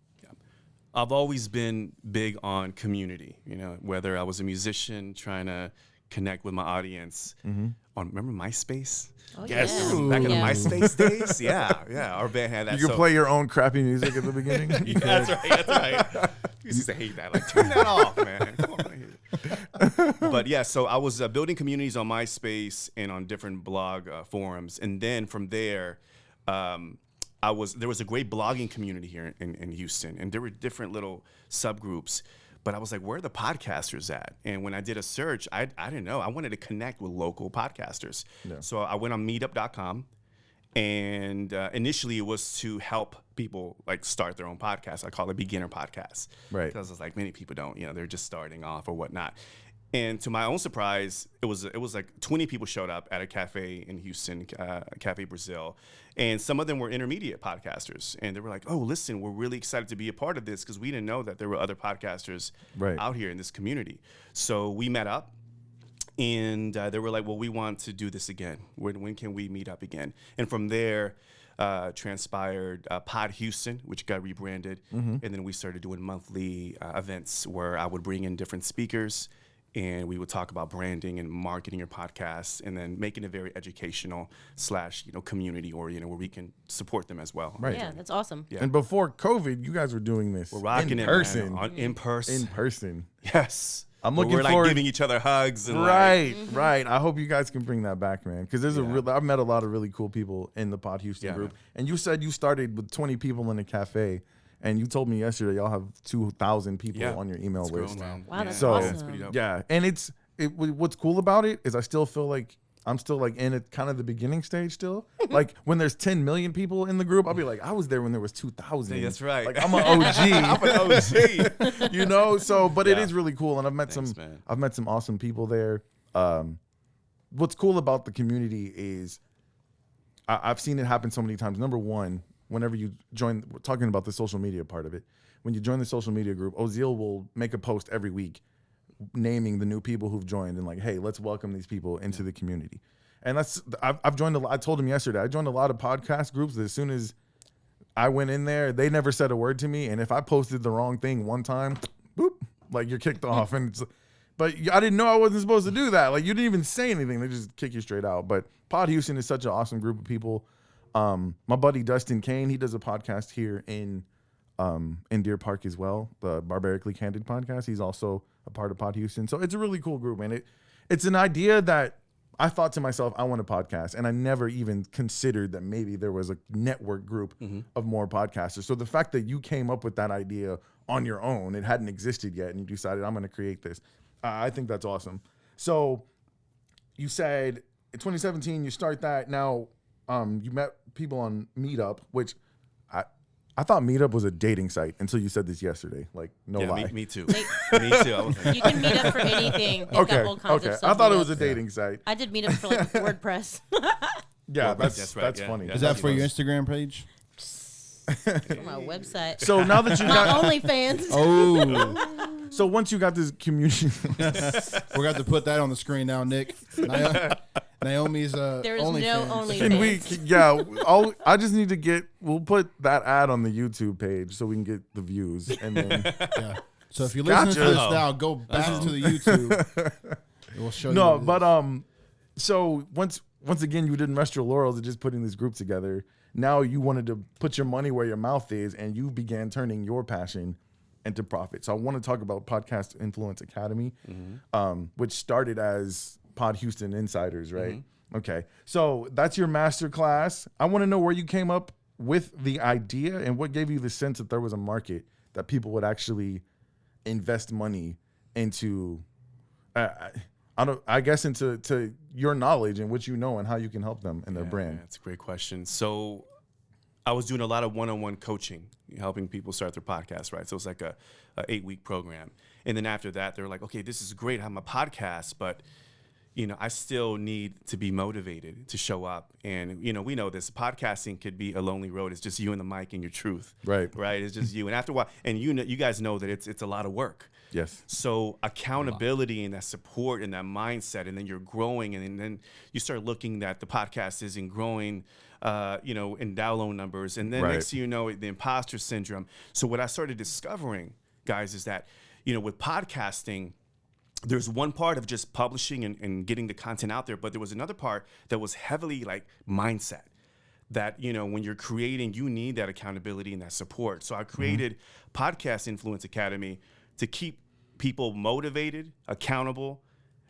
I've always been big on community, whether I was a musician trying to connect with my audience on, remember MySpace? Oh, Yes. yeah. Back in the Yeah. MySpace days? Yeah. Our band had that. You could play your own crappy music at the beginning. That's right. You used to hate that. Like, turn that off, man. Come on. But yeah, so I was building communities on MySpace and on different blog forums. And then from there, there was a great blogging community here in Houston. And there were different little subgroups. But I was like, where are the podcasters at? And when I did a search, I didn't know. I wanted to connect with local podcasters. Yeah. So I went on meetup.com. And initially it was to help people like start their own podcast. I call it beginner podcasts. Right. Because I was like, many people don't, they're just starting off or whatnot. And to my own surprise, it was like 20 people showed up at a cafe in Houston, Cafe Brazil. And some of them were intermediate podcasters. And they were like, oh, listen, we're really excited to be a part of this because we didn't know that there were other podcasters out here in this community. So we met up. And they were like, well, we want to do this again. When can we meet up again? And from there transpired Pod Houston, which got rebranded. And then we started doing monthly events where I would bring in different speakers and we would talk about branding and marketing your podcast and then making it very educational / community oriented where we can support them as well. Right. Yeah, that's awesome. Yeah. And before COVID, you guys were doing this We're rocking in it, person. man. In person. In person. Yes. I'm Where looking we're forward- like giving each other hugs and Right. I hope you guys can bring that back, man. Because I've met a lot of really cool people in the Pod Houston group. Man. And you said you started with 20 people in a cafe. And you told me yesterday y'all have 2,000 people on your email It's list. grown, man. Wow, that's So- awesome. It's pretty dope. Yeah, and what's cool about it is I still feel like I'm still like in it, kind of the beginning stage still. Like when there's 10 million people in the group, I'll be like, I was there when there was 2,000. Yeah, that's right. Like I'm an OG. I'm an OG. So, but it Yeah. is really cool, and I've met Thanks, man. some awesome people there. What's cool about the community is I've seen it happen so many times. Number one, whenever you join, we're talking about the social media part of it. When you join the social media group, Ozeal will make a post every week naming the new people who've joined and like, hey, let's welcome these people into the community. And I've joined I told him yesterday, I joined a lot of podcast groups that as soon as I went in there, they never said a word to me. And if I posted the wrong thing one time, boop, like you're kicked off. But I didn't know I wasn't supposed to do that. Like you didn't even say anything. They just kick you straight out. But Pod Houston is such an awesome group of people. My buddy Dustin Kane, he does a podcast here in Deer Park as well, the Barbarically Candid podcast. He's also a part of Pod Houston. So it's a really cool group, man. It's an idea that I thought to myself, I want a podcast, and I never even considered that maybe there was a network group of more podcasters. So the fact that you came up with that idea on your own, it hadn't existed yet, and you decided, I'm going to create this. I think that's awesome. So you said in 2017, you start that. Now you met people on Meetup, which I thought Meetup was a dating site until you said this yesterday. Like, no lie. Me too. Me too. I was like, You can meet up for anything. They've got all kinds of I stuff thought meetups. it was a dating site. I did meet up for like WordPress. Yeah, that's that's right, yeah, funny. yeah. Is that for your Instagram page? For my website. So now that you My got, OnlyFans. Oh, so once you got this community, we're going to put that on the screen now, Nick. Naomi's There is OnlyFans. no OnlyFans. can we? I just need to get. We'll put that ad on the YouTube page so we can get the views, and then Yeah. So if you're listening to Gotcha. this now, go back to the YouTube. It will show you. no, what it but is. so once again, you didn't rest your laurels of just putting this group together. Now you wanted to put your money where your mouth is, and you began turning your passion into profit. So I want to talk about Podcast Influence Academy, which started as Pod Houston Insiders, right? Okay, so that's your master class. I want to know where you came up with the idea and what gave you the sense that there was a market that people would actually invest money into. I guess into your knowledge and what you know and how you can help them in their brand. That's a great question. So I was doing a lot of one-on-one coaching, helping people start their podcast, right? So it's like a 8-week program. And then after that, they're like, okay, this is great. I have my podcast, but I still need to be motivated to show up. And, we know this podcasting could be a lonely road. It's just you and the mic and your truth. Right. Right. It's just you. And after a while, and you guys know that it's a lot of work. Yes. So accountability and that support and that mindset, and then you're growing, and then you start looking that the podcast isn't growing, in download numbers, and then Right. next thing you know, the imposter syndrome. So what I started discovering, guys, is that with podcasting, there's one part of just publishing and getting the content out there, but there was another part that was heavily like mindset. That, you know, when you're creating, you need that accountability and that support. So I created Podcast Influence Academy to keep people motivated, accountable,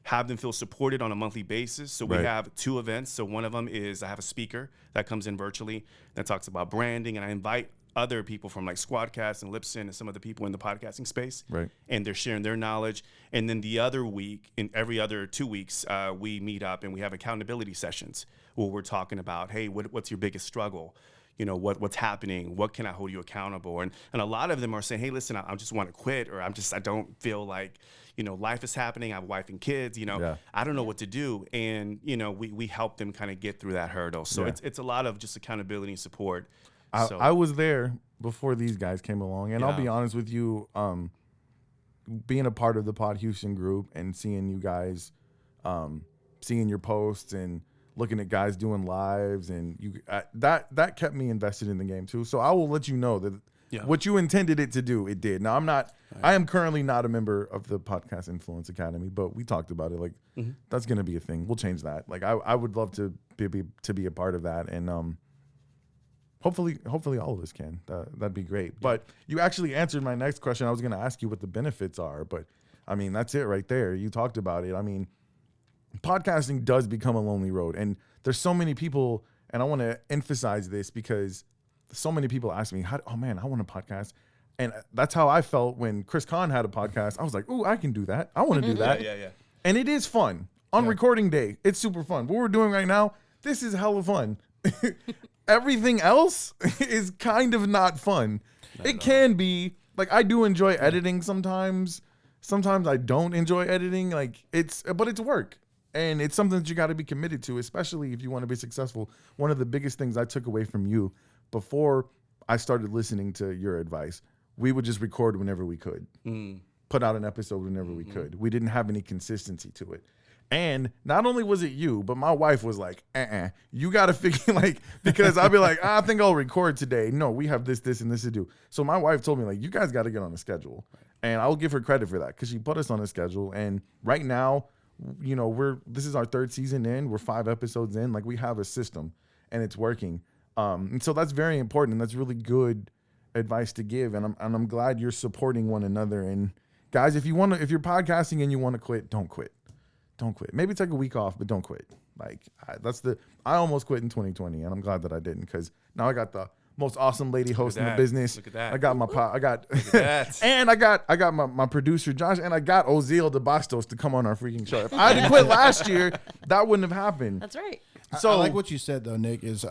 have them feel supported on a monthly basis. So we have 2 events. So one of them is I have a speaker that comes in virtually that talks about branding, and I invite other people from like Squadcast and Lipson and some of the people in the podcasting space. Right. And they're sharing their knowledge. And then the other week, in every other 2 weeks, we meet up and we have accountability sessions where we're talking about, hey, what's your biggest struggle? You know, what's happening? What can I hold you accountable? And a lot of them are saying, hey, listen, I just want to quit, or I don't feel like, you know, life is happening. I have a wife and kids, you know, I don't know what to do. And, you know, we help them kind of get through that hurdle. So it's a lot of just accountability and support. I was there before these guys came along, and I'll be honest with you, being a part of the Pod Houston group and seeing you guys, seeing your posts and looking at guys doing lives, and that kept me invested in the game too. So I will let you know that what you intended it to do, it did. Now I am currently not a member of the Podcast Influence Academy, but we talked about it. Like that's going to be a thing. We'll change that. Like I would love to be a part of that, and hopefully all of us can. That'd be great. But you actually answered my next question. I was going to ask you what the benefits are, but I mean, that's it right there. You talked about it. I mean, podcasting does become a lonely road, and there's so many people, and I want to emphasize this because so many people ask me, oh man, I want a podcast. And that's how I felt when Chris Kahn had a podcast. I was like, ooh, I can do that. I want to do that. Yeah. And it is fun. On recording day, it's super fun. What we're doing right now, this is hella fun. Everything else is kind of not fun. It can be, like, I do enjoy editing sometimes. Sometimes I don't enjoy editing. Like, but it's work. And it's something that you got to be committed to, especially if you want to be successful. One of the biggest things I took away from you before I started listening to your advice, we would just record whenever we could, put out an episode whenever we could. We didn't have any consistency to it. And not only was it you, but my wife was like, you got to figure, like, because I'd be like, I think I'll record today. No, we have this, and this to do. So my wife told me, like, you guys got to get on a schedule. And I'll give her credit for that because she put us on a schedule. And right now, you know, this is our 3rd season in. We're 5 episodes in. Like, we have a system and it's working. And so that's very important. And that's really good advice to give. And I'm glad you're supporting one another. And guys, if you're podcasting and you want to quit, don't quit. Don't quit. Maybe take a week off, but don't quit. Like, I almost quit in 2020, and I'm glad that I didn't, because now I got the most awesome lady host in the business. Look at that. I got and I got my producer Josh, and I got Ozeal DeBastos to come on our freaking show. If I had quit last year, that wouldn't have happened. That's right. So I like what you said though, Nick. Is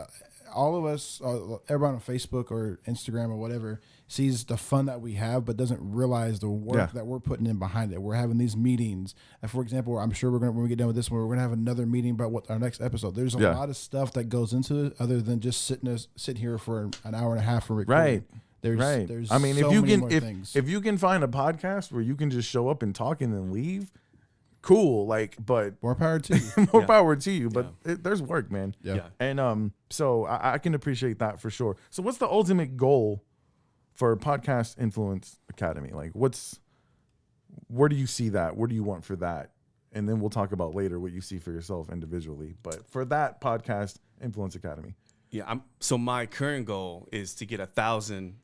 all of us, everyone on Facebook or Instagram or whatever, sees the fun that we have, but doesn't realize the work that we're putting in behind it. We're having these meetings. And for example, I'm sure when we get done with this one, we're gonna have another meeting about what our next episode. There's a lot of stuff that goes into it, other than just sit here for an hour and a half for recording. There's I mean, so if you can find a podcast where you can just show up and talk and then leave, cool. Like, but more power to you. More power to you. But there's work, man. Yeah. And so I can appreciate that for sure. So what's the ultimate goal for Podcast Influence Academy? Like, where do you see that? What do you want for that? And then we'll talk about later what you see for yourself individually. But for that Podcast Influence Academy. Yeah. So my current goal is to get 1,000,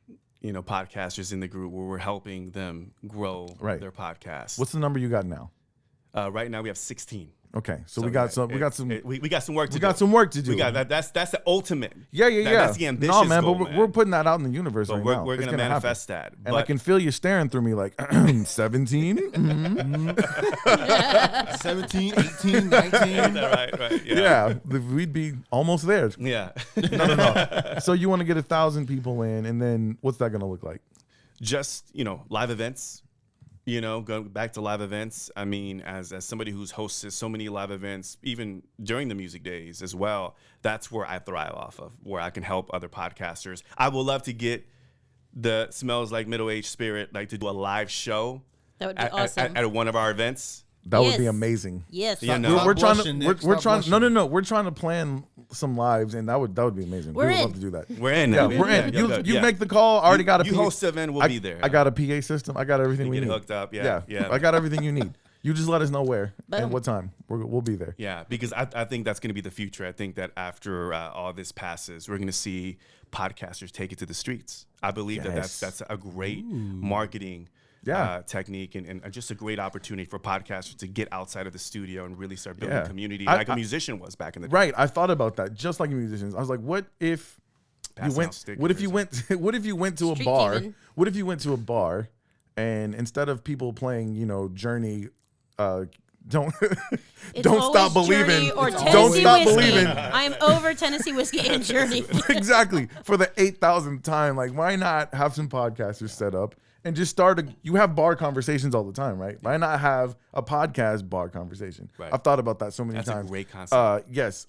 podcasters in the group where we're helping them grow their podcast. What's the number you got now? Right now we have 16. Okay, so we got some work to do. That's the ultimate. Yeah. That's the ambitious goal, but we're putting that out in the universe right now. We're going to manifest that. And I can feel you staring through me like 17. 17, 18, 19. Right. Yeah, we'd be almost there. Yeah. No. So you want to get 1,000 people in, and then what's that going to look like? Just live events. Going back to live events, I mean, as somebody who's hosted so many live events, even during the music days as well, that's where I thrive off of, where I can help other podcasters. I would love to get the Smells Like Middle-Aged Spirit, like, to do a live show. That would be awesome. At one of our events. That would be amazing. Yes. We're trying to plan some lives, and that would be amazing. We would love to do that. We're in. Yeah, we're in. You make the call. You host the event. We'll be there. I got a PA system. I got everything we need. Get hooked up. Yeah. I got everything you need. You just let us know where Boom. and what time. We'll be there. Yeah, because I think that's going to be the future. I think that after all this passes, we're going to see podcasters take it to the streets. I believe that's a great marketing technique and just a great opportunity for podcasters to get outside of the studio and really start building community like a musician was back in the day. Right. I thought about that just like musicians. I was like, what if you went to a Street bar? teaming. What if you went to a bar and instead of people playing, Journey, don't It's don't stop always believing. Journey or Don't Tennessee stop whiskey. believing. I am over Tennessee whiskey and Journey. Exactly. For the 8,000th time, like, why not have some podcasters set up and just start you have bar conversations all the time, right? Why not have a podcast bar conversation? Right. I've thought about that so many That's times. a great concept. Yes.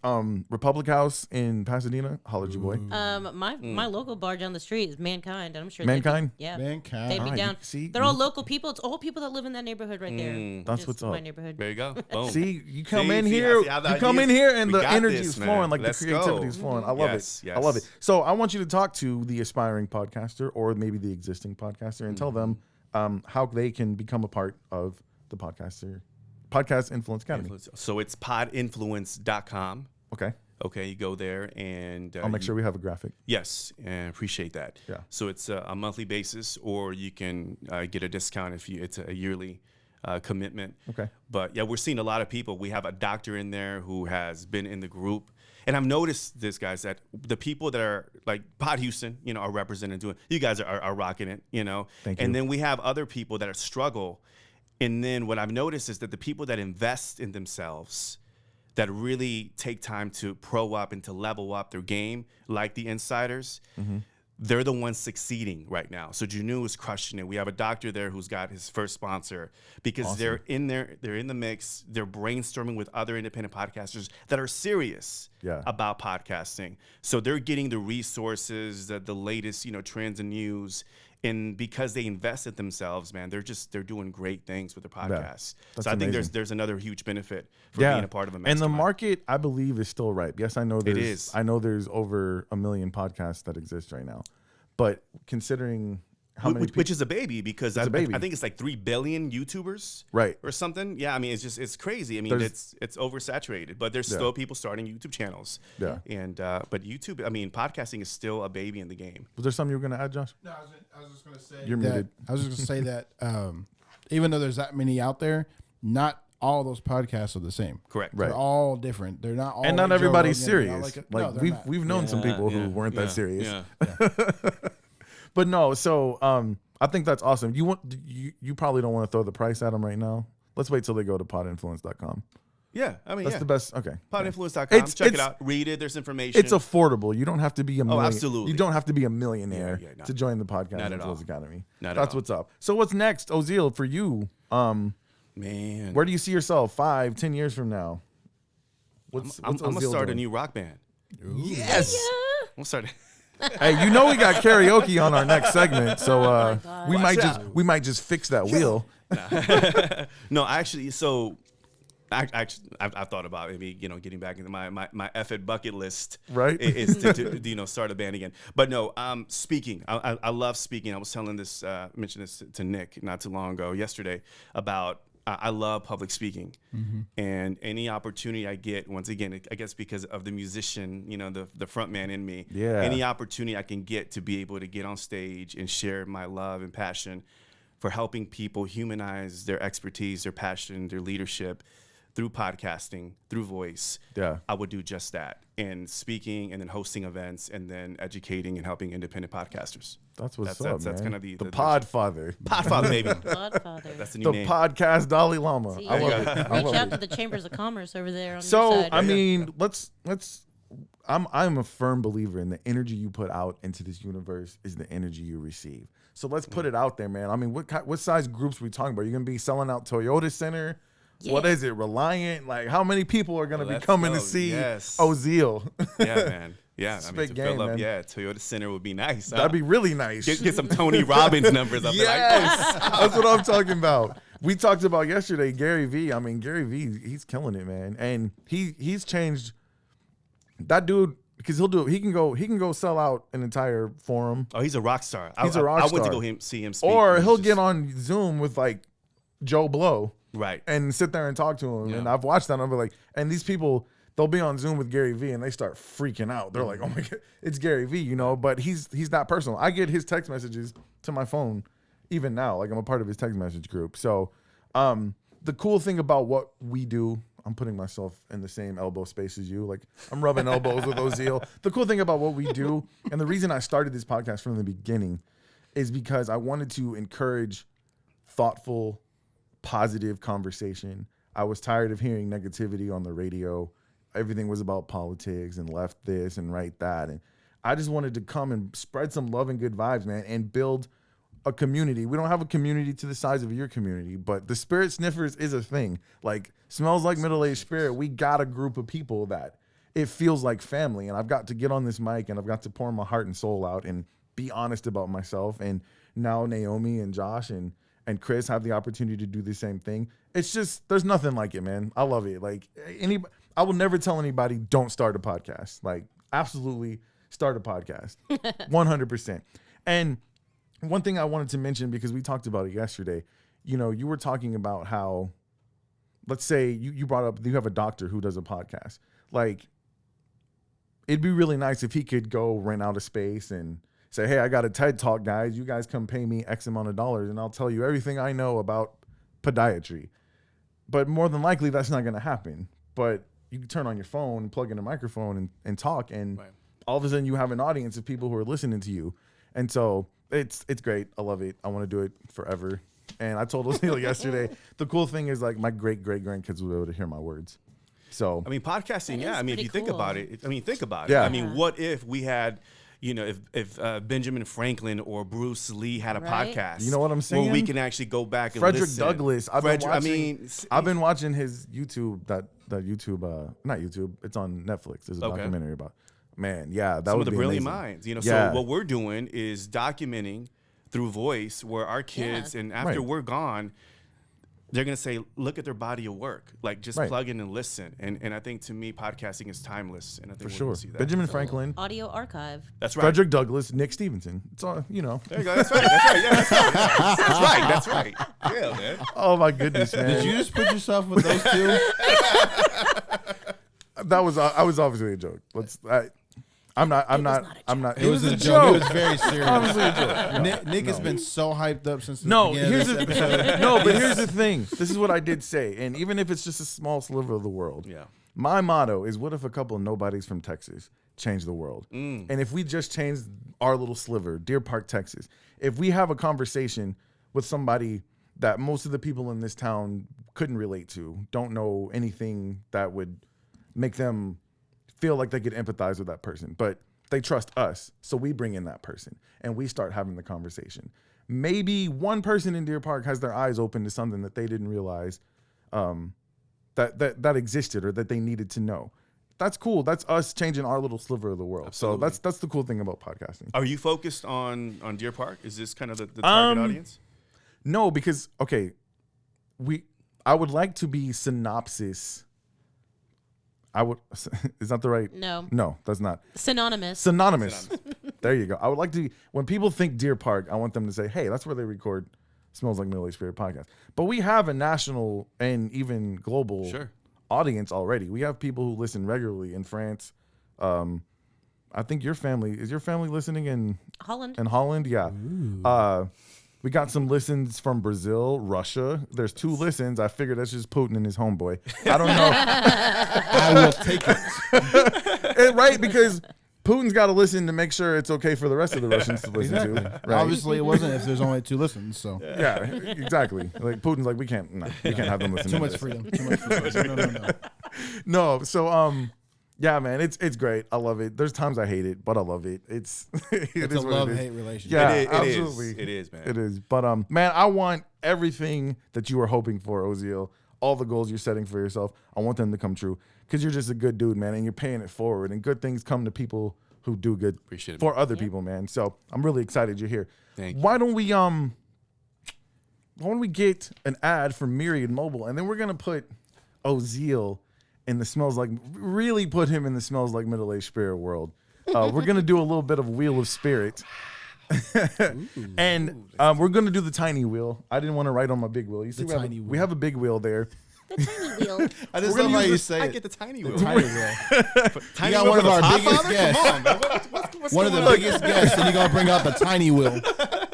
Republic House in Pasadena. Holla at you, boy. My local bar down the street is Mankind, and I'm sure Mankind? Mankind. They'd be Alright, down. see? They're all local people. It's all people that live in that neighborhood right there. That's Just what's my up. neighborhood. There you go. Boom. See, you come See, in see, here, I see how the you come in ideas- here, and we the got energy this, is man. flowing, like Let's the creativity go. is flowing. I love Yes, it. I love it. yes. So I want you to talk to the aspiring podcaster or maybe the existing podcaster and tell them how they can become a part of the Podcast Influence Academy. So it's podinfluence.com. Okay. Okay, you go there and I'll make sure we have a graphic. Yes, and appreciate that. Yeah. So it's a monthly basis, or you can get a discount if it's a yearly commitment. Okay. But yeah, we're seeing a lot of people. We have a doctor in there who has been in the group, and I've noticed this, guys, that the people that are like Pod Houston, are represented doing. You guys are rocking it, Thank And you. then we have other people that are struggle, and then what I've noticed is that the people that invest in themselves, that really take time to pro up and to level up their game, like the insiders, they're the ones succeeding right now. So Janu is crushing it. We have a doctor there who's got his first sponsor because they're in there, they're in the mix, they're brainstorming with other independent podcasters that are serious about podcasting. So they're getting the resources, the latest, trends and news. And because they invested themselves, man, they're doing great things with their podcasts. that's So I think amazing. there's another huge benefit for being a part of a And mastermind. the market, I believe, is still ripe. Yes, I know there's is. I know there's over 1 million podcasts that exist right now. But considering how many which is a baby because I baby. think it's like 3 billion YouTubers, Right. or something. Yeah, I mean it's crazy. I mean There's- it's oversaturated, but there's still people starting YouTube channels. Yeah. And but YouTube, I mean podcasting is still a baby in the game. Was there something you were going to add, Josh? No, I was just going to say You're that, muted. I was just going to say that even though there's that many out there, not all those podcasts are the same. Correct. Right. They're all different. They're not all And not like Joe everybody's Rogan. They're serious. not Like no, they're we've not. we've known some people who weren't that serious. Yeah. But no, so I think that's awesome. You probably don't want to throw the price at them right now. Let's wait till they go to podinfluence.com. Yeah, I mean That's the best. Okay. Podinfluence.com. It's- Check it it's- out. Read it. There's information. It's affordable. You don't have to be a million. absolutely. You don't have to be a millionaire no. to join the Podcast Not at Influence all. Academy. Not at That's all. what's up. So what's next, Ozeal, for you? Man. Where do you see yourself 5, 10 years from now? I'm gonna Ozeal start a doing? new rock band. Yes. I'm gonna start. Hey, you know we got karaoke on our next segment, so God. we might just fix that wheel. No, actually, so I've thought about maybe getting back into my effort bucket list. Right. Is to start a band again. But no, speaking. I love speaking. I was telling this, mentioned this to Nick not too long ago, yesterday, about I love public speaking, and any opportunity I get, once again, I guess because of the musician, the front man in me. Yeah. Any opportunity I can get to be able to get on stage and share my love and passion for helping people humanize their expertise, their passion, their leadership through podcasting, through voice, Yeah. I would do just that. And speaking and then hosting events and then educating and helping independent podcasters. That's what's That's- up, that's man. gonna be the the- Podfather. Podfather, baby. Godfather. That's the new The name. podcast Dalai Lama. See, I love reach it. I love out it. to the chambers of commerce over there on your So side. I mean, let's. I'm a firm believer in the energy you put out into this universe is the energy you receive. So let's put it out there, man. I mean, what size groups are we talking about? You're gonna be selling out Toyota Center. What Yeah. is it? Reliant? Like, how many people are gonna be Let's coming go. to see Yes. Ozeal? Yeah, man. Yeah, I mean, Spit to game, fill up, man. yeah, Toyota Center would be nice. That'd be really nice. get some Tony Robbins numbers up there. Yes, that's what I'm talking about. We talked about yesterday, Gary V. I mean, Gary V. He's killing it, man, and he's changed. That dude, because he'll do it. He can go sell out an entire forum, Oh, he's a rock star. He's a rock I went to star. go see him speak. or He's he'll just- get on Zoom with like Joe Blow Right. and sit there and talk to him. Yeah. And I've watched that and I'll be like, and these people, they'll be on Zoom with Gary Vee and they start freaking out. They're like, oh my God, it's Gary Vee, you know, but he's that personal. I get his text messages to my phone even now. Like I'm a part of his text message group. So the cool thing about what we do, I'm putting myself in the same elbow space as you. Like I'm rubbing elbows with Ozeal. The cool thing about what we do, and the reason I started this podcast from the beginning is because I wanted to encourage thoughtful, positive conversation. I was tired of hearing negativity on the radio. Everything was about politics and left this and right that. And I just wanted to come and spread some love and good vibes, man, and build a community. We don't have a community to the size of your community, but the Spirit Sniffers is a thing. Like Smells Like Middle-Aged Spirit, we got a group of people that it feels like family. And I've got to get on this mic and I've got to pour my heart and soul out and be honest about myself. And now Naomi and Josh and Chris have the opportunity to do the same thing. It's just, there's nothing like it, man. I love it. Like I will never tell anybody don't start a podcast. Like absolutely start a podcast. 100%. And one thing I wanted to mention, because we talked about it yesterday, you know, you were talking about how, let's say you brought up, you have a doctor who does a podcast. Like, it'd be really nice if he could go rent out a space and say, hey, I got a TED Talk, guys. You guys come pay me X amount of dollars and I'll tell you everything I know about podiatry. But more than likely, that's not going to happen. But you can turn on your phone, plug in a microphone and talk. And all of a sudden you have an audience of people who are listening to you. And so it's great. I love it. I want to do it forever. And I told Ozeal yesterday, the cool thing is like my great grandkids will be able to hear my words. So I mean, podcasting, yeah. I mean, if you think about it, think about Yeah. it. I mean, what if we had, you know, if Benjamin Franklin or Bruce Lee had a podcast? You know what I'm saying? Where we can actually go back and Frederick listen. Douglass. I've been watching his YouTube, that YouTube, not YouTube. It's on Netflix. There's a documentary about. Man, yeah, that some would of the be brilliant amazing. minds. You know, Yeah. so what we're doing is documenting through voice where our kids, and after we're gone, they're gonna say, look at their body of work, like just plug in and listen. And I think to me, podcasting is timeless. And I think For sure. see that. Benjamin Franklin, Audio archive. That's right. Frederick Douglass, Nick Stevenson. It's all, you know. There you go. That's right. That's right. Yeah, that's right. That's right. That's right. Yeah, man. Oh my goodness, man. Did you just put yourself with those two? I was obviously a joke. I'm not. It was a joke. It was very serious. Honestly, a joke. Nick has been so hyped up since the No, beginning here's of the this episode. no, but here's the thing. This is what I did say, and even if it's just a small sliver of the world, my motto is: what if a couple of nobodies from Texas change the world? And if we just change our little sliver, Deer Park, Texas, if we have a conversation with somebody that most of the people in this town couldn't relate to, don't know anything that would make them feel like they could empathize with that person, but they trust us. So we bring in that person and we start having the conversation. Maybe one person in Deer Park has their eyes open to something that they didn't realize that existed or that they needed to know. That's cool. That's us changing our little sliver of the world. Absolutely. So that's the cool thing about podcasting. Are you focused on Deer Park? Is this kind of the target audience? No, because I would like to be synopsis. Is that the right? No, that's not. Synonymous. There you go. I would like to, when people think Deer Park, I want them to say, hey, that's where they record Smells Like Middle-Aged Spirit podcast. But we have a national and even global audience already. We have people who listen regularly in France. I think is your family listening in Holland? In Holland, yeah. We got some listens from Brazil, Russia. There's 2 listens. I figured that's just Putin and his homeboy. I don't know. I will take it. Right, because Putin's got to listen to make sure it's okay for the rest of the Russians to listen to. Right? Obviously, it wasn't if there's only 2 listens. So yeah, exactly. Like Putin's like, we can't have them listen. Too much freedom. No. No. So yeah, man, it's great. I love it. There's times I hate it, but I love it. It's a love-hate relationship. Yeah, it absolutely. It is, man. It is. But man, I want everything that you are hoping for, Ozeal. All the goals you're setting for yourself, I want them to come true. Because you're just a good dude, man, and you're paying it forward. And good things come to people who do good for other people, man. So I'm really excited you're here. Thank you. Why don't we get an ad for Myriad Mobile, and then we're gonna put Ozeal in the really put him in the Smells Like Middle-Aged Spirit world. We're gonna do a little bit of Wheel of Spirit. And we're gonna do the tiny wheel. I didn't want to write on my big wheel. You see, we have a big wheel there. The tiny wheel. I just love how you say I it. get the tiny wheel. Tiny wheel. Tiny You got wheel one of for our the biggest Podfather? guests. Come on, man. What's One of the biggest guests, and you're gonna bring out the tiny wheel.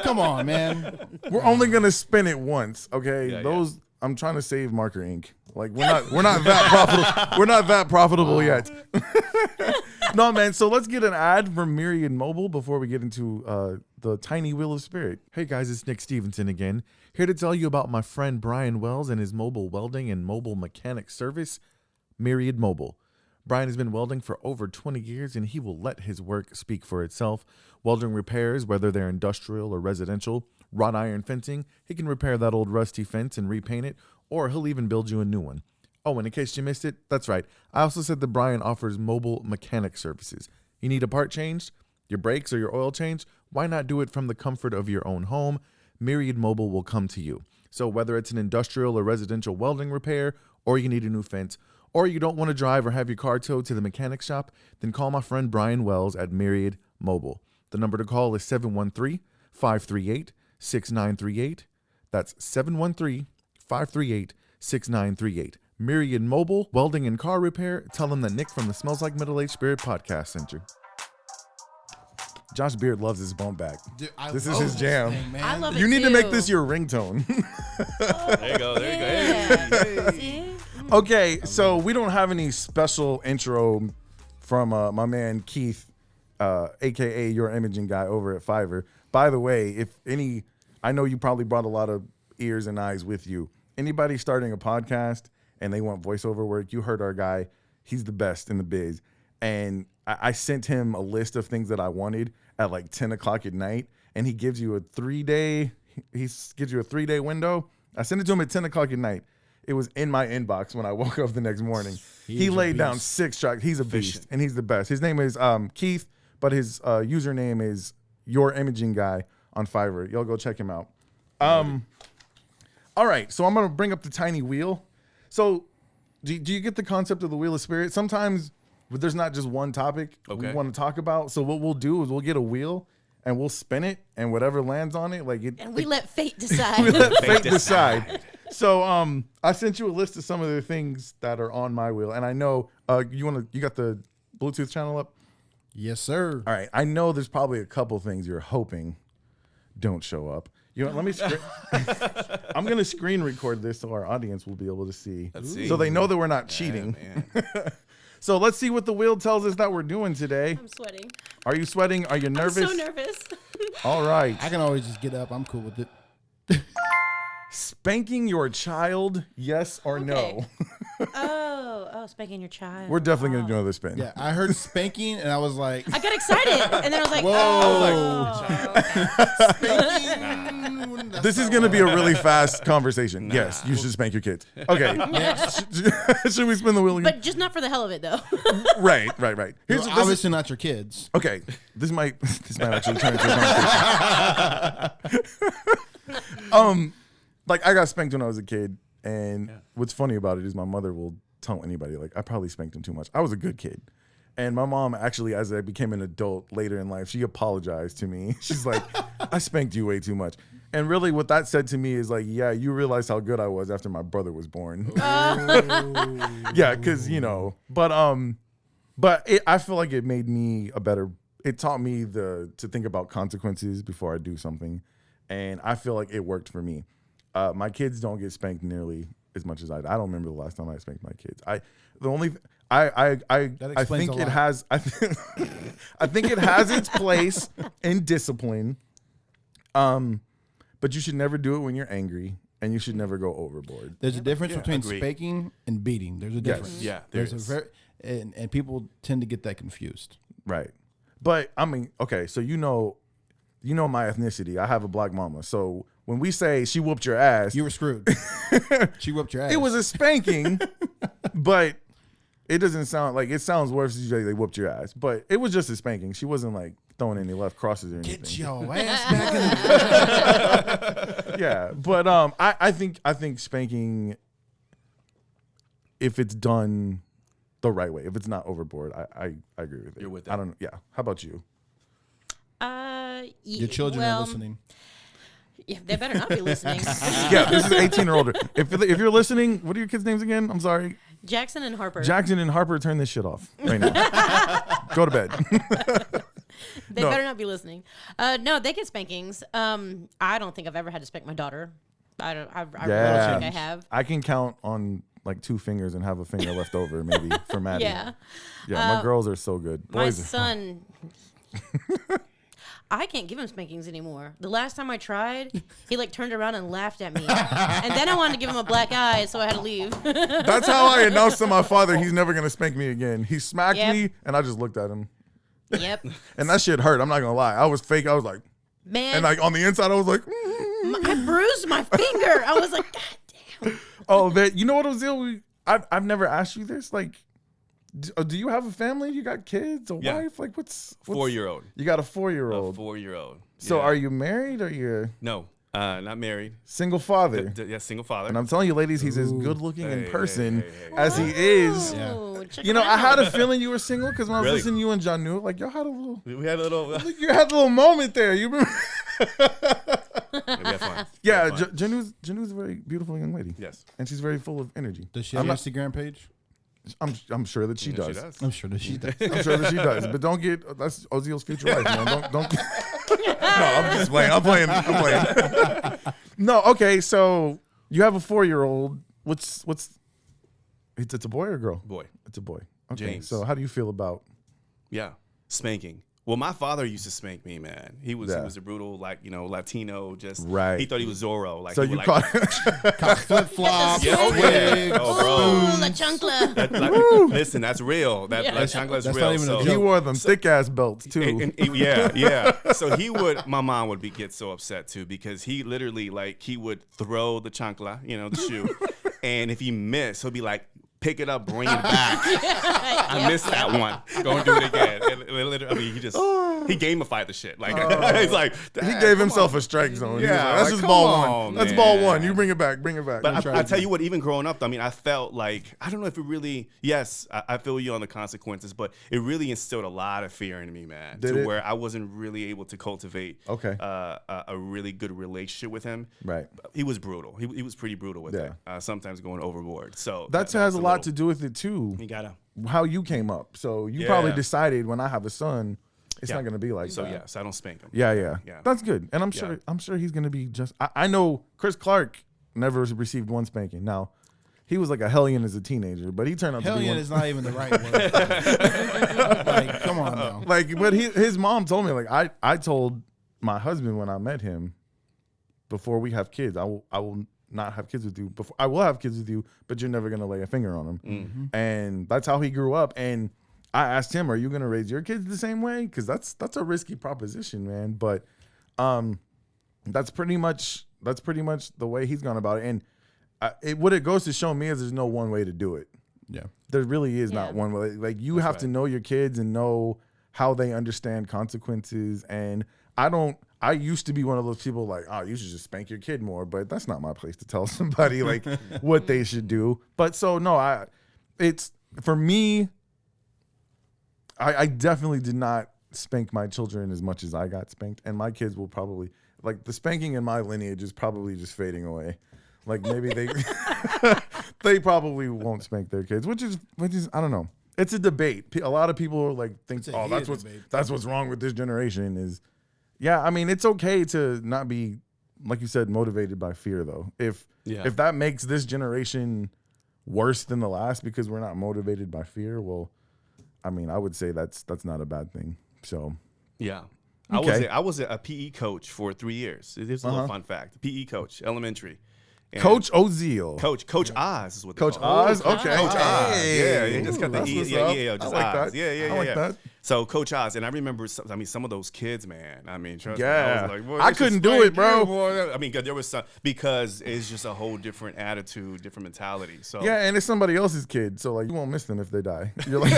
Come on, man. We're only gonna spin it once, okay? Yeah, Those I'm trying to save marker ink. Like we're not that profitable. We're not that profitable yet. No, man. So let's get an ad from Myriad Mobile before we get into the tiny wheel of spirit. Hey guys, it's Nick Stevenson again, here to tell you about my friend Brian Wells and his mobile welding and mobile mechanic service, Myriad Mobile. Brian has been welding for over 20 years, and he will let his work speak for itself. Welding repairs, whether they're industrial or residential, wrought iron fencing, he can repair that old rusty fence and repaint it, or he'll even build you a new one. Oh, and in case you missed it, that's right. I also said that Brian offers mobile mechanic services. You need a part changed, your brakes or your oil change? Why not do it from the comfort of your own home? Myriad Mobile will come to you. So whether it's an industrial or residential welding repair, or you need a new fence, or you don't want to drive or have your car towed to the mechanic shop, then call my friend Brian Wells at Myriad Mobile. The number to call is 713-538-6938. That's 713-538-6938. Myriad Mobile, welding and car repair. Tell them that Nick from the Smells Like Middle-Aged Spirit podcast sent you. Josh Beard loves his bump back. Dude, This is his jam. Thing, man. I love it You need to too. make this your ringtone. There you go. Yeah. See? Okay, so we don't have any special intro from my man Keith, aka your imaging guy over at Fiverr. By the way, if any, I know you probably brought a lot of ears and eyes with you. Anybody starting a podcast and they want voiceover work, you heard our guy. He's the best in the biz. And I sent him a list of things that I wanted at like 10 o'clock at night, and he gives you a 3-day window. I sent it to him at 10 o'clock at night. It was in my inbox when I woke up the next morning. He laid down 6 tracks. He's a beast, and he's the best. His name is Keith, but his username is Your Imaging Guy on Fiverr. Y'all go check him out. All right, so I'm going to bring up the tiny wheel. So do you get the concept of the Wheel of Spirit? Sometimes there's not just one topic we want to talk about. So what we'll do is we'll get a wheel and we'll spin it, and whatever lands on it, And we let fate decide. we let fate decide. So I sent you a list of some of the things that are on my wheel, and I know you got the Bluetooth channel up? Yes, sir. All right. I know there's probably a couple things you're hoping don't show up. You know, let me. I'm gonna screen record this so our audience will be able to see, so they know that we're not cheating. So let's see what the wheel tells us that we're doing today. I'm sweating. Are you sweating? Are you nervous? I'm so nervous. All right. I can always just get up. I'm cool with it. Spanking your child, yes or no? Oh, spanking your child. We're definitely going to do another spin. Yeah, I heard spanking, and I was like, I got excited, and then I was like, spanking. This is going to be a really fast conversation. Yes, you should spank your kids. Okay. Should we spin the wheel again? But just not for the hell of it, though. Right. Well, obviously not your kids. Okay. This might actually turn into a conversation. Like I got spanked when I was a kid, and what's funny about it is my mother will tell anybody, like, I probably spanked him too much. I was a good kid. And my mom actually, as I became an adult later in life, she apologized to me. She's like, I spanked you way too much. And really what that said to me is like, yeah, you realize how good I was after my brother was born. Yeah, because, you know, but I feel like it made me it taught me to think about consequences before I do something. And I feel like it worked for me. My kids don't get spanked nearly as much as I don't remember the last time I spanked my kids. I think it has I think it has its place in discipline. But you should never do it when you're angry, and you should never go overboard. There's a difference between spanking and beating. There's a difference. Yeah, there's and people tend to get that confused. Right. But I mean, okay, so you know my ethnicity. I have a black mama. So when we say she whooped your ass, You were screwed. She whooped your ass. it was a spanking, but it doesn't sound like, it sounds worse if you say they whooped your ass. But it was just a spanking. She wasn't like throwing any left crosses or anything. Get your ass back in the Yeah, but I think spanking, if it's done the right way, if it's not overboard, I agree with it. You're with that. I don't. Yeah. How about you? Your children are listening. Yeah, they better not be listening. Yeah, this is 18 or older. If you're listening, what are your kids' names again? I'm sorry. Jackson and Harper. Jackson and Harper, turn this shit off right now. Go to bed. They better not be listening. No, they get spankings. I don't think I've ever had to spank my daughter. I really think I have. I can count on like 2 fingers and have a finger left over maybe for Maddie. Yeah. Yeah, my girls are so good. My Boys son, I can't give him spankings anymore. The last time I tried, he like turned around and laughed at me. And then I wanted to give him a black eye, so I had to leave. That's how I announced to my father he's never going to spank me again. He smacked me and I just looked at him. Yep. And that shit hurt. I'm not going to lie. I was fake. I was like, man. And like on the inside, I was like, I bruised my finger. I was like, God damn. Oh, you know what, Ozeal? I've never asked you this. Like, do you have a family? You got kids, a wife? Like, what's 4-year-old? You got a 4-year-old. A 4-year-old. So, yeah. Are you married or you? No, not married. Single father. Yeah, single father. And I'm telling you, ladies, he's as good looking in person as he is. Yeah. You know, I had a feeling you were single because when I was listening to you and Janu, like y'all had a little. We had a little. You had a little moment there. You remember? We had fun. Yeah, Janu's a very beautiful young lady. Yes, and she's very full of energy. Does she have an Instagram page? I'm sure that she does. She does. I'm sure that she does. I'm sure that she does. But don't get that's Ozeal's future wife, man. Don't. No, I'm just playing. I'm playing. No, okay. So you have a 4-year-old. What's it's a boy or a girl? Boy. It's a boy. Okay. James. So how do you feel about? Yeah, spanking. Well, my father used to spank me, man. He was a brutal, like, Latino. Just right. He thought he was Zorro. Like, so he you would, caught flip flops. Yeah, oh bro. Ooh, la chancla. Listen, that's real. That la chancla's That's real. not even a So- joke. he wore them thick ass belts too. Yeah. So my mom would get so upset too because he literally he would throw the chancla, the shoe, and if he missed, he'll be like, pick it up, bring it back. I missed that one. Go and do it again. I mean, he gamified the shit. Like he's like he gave himself a strike zone. Yeah, Like, that's just ball 1. That's ball 1. You bring it back. Bring it back. But I tell you what, even growing up, I mean, I felt like I don't know if it really. Yes, I feel you on the consequences, but it really instilled a lot of fear in me, man. Where I wasn't really able to cultivate a really good relationship with him. Right. He was brutal. He was pretty brutal with it. Sometimes going overboard. So that has a lot to do with it too. You gotta how you came up. So you probably decided when I have a son, it's not gonna be like so. that. Yes, I don't spank him. Yeah. That's good, and I'm sure he's gonna be just. I know Chris Clark never received one spanking. Now, he was like a hellion as a teenager, but he turned out to be one. Hellion is not even the right word. Like, come on now. Like, but his mom told me, like, I told my husband when I met him, before we have kids, I will not have kids with you. I will have kids with you, but you're never gonna lay a finger on them. Mm-hmm. And that's how he grew up. And I asked him, "Are you gonna raise your kids the same way?" Because that's a risky proposition, man. But that's pretty much the way he's gone about it. And what it goes to show me is there's no one way to do it. Yeah, there really is not one way. Like you have to know your kids and know how they understand consequences. And I used to be one of those people like, oh, you should just spank your kid more, but that's not my place to tell somebody like what they should do. But so no, it's for me. I definitely did not spank my children as much as I got spanked, and my kids will probably like the spanking in my lineage is probably just fading away. Like maybe they probably won't spank their kids, which is I don't know. It's a debate. A lot of people are like think, oh, that's what's wrong with this generation is. Yeah, I mean, it's okay to not be, like you said, motivated by fear, though. If that makes this generation worse than the last because we're not motivated by fear, well, I mean, I would say that's not a bad thing. So, yeah. Okay. I was a PE coach for 3 years. It's a little fun fact. PE coach, elementary. And Coach Ozeal. Coach Oz is what they Coach call Oz? it. Okay. Coach Oz. Hey. Yeah, just got the That's E. what's Yeah, up. just I like Oz. that. Yeah. I like that. So Coach Oz, and I remember, some of those kids, man. I mean, trust me. Yeah. I was like, boy, I couldn't do it, bro. Boy. I mean, there was some, because it's just a whole different attitude, different mentality. So Yeah, and it's somebody else's kid, so like you won't miss them if they die. You're like,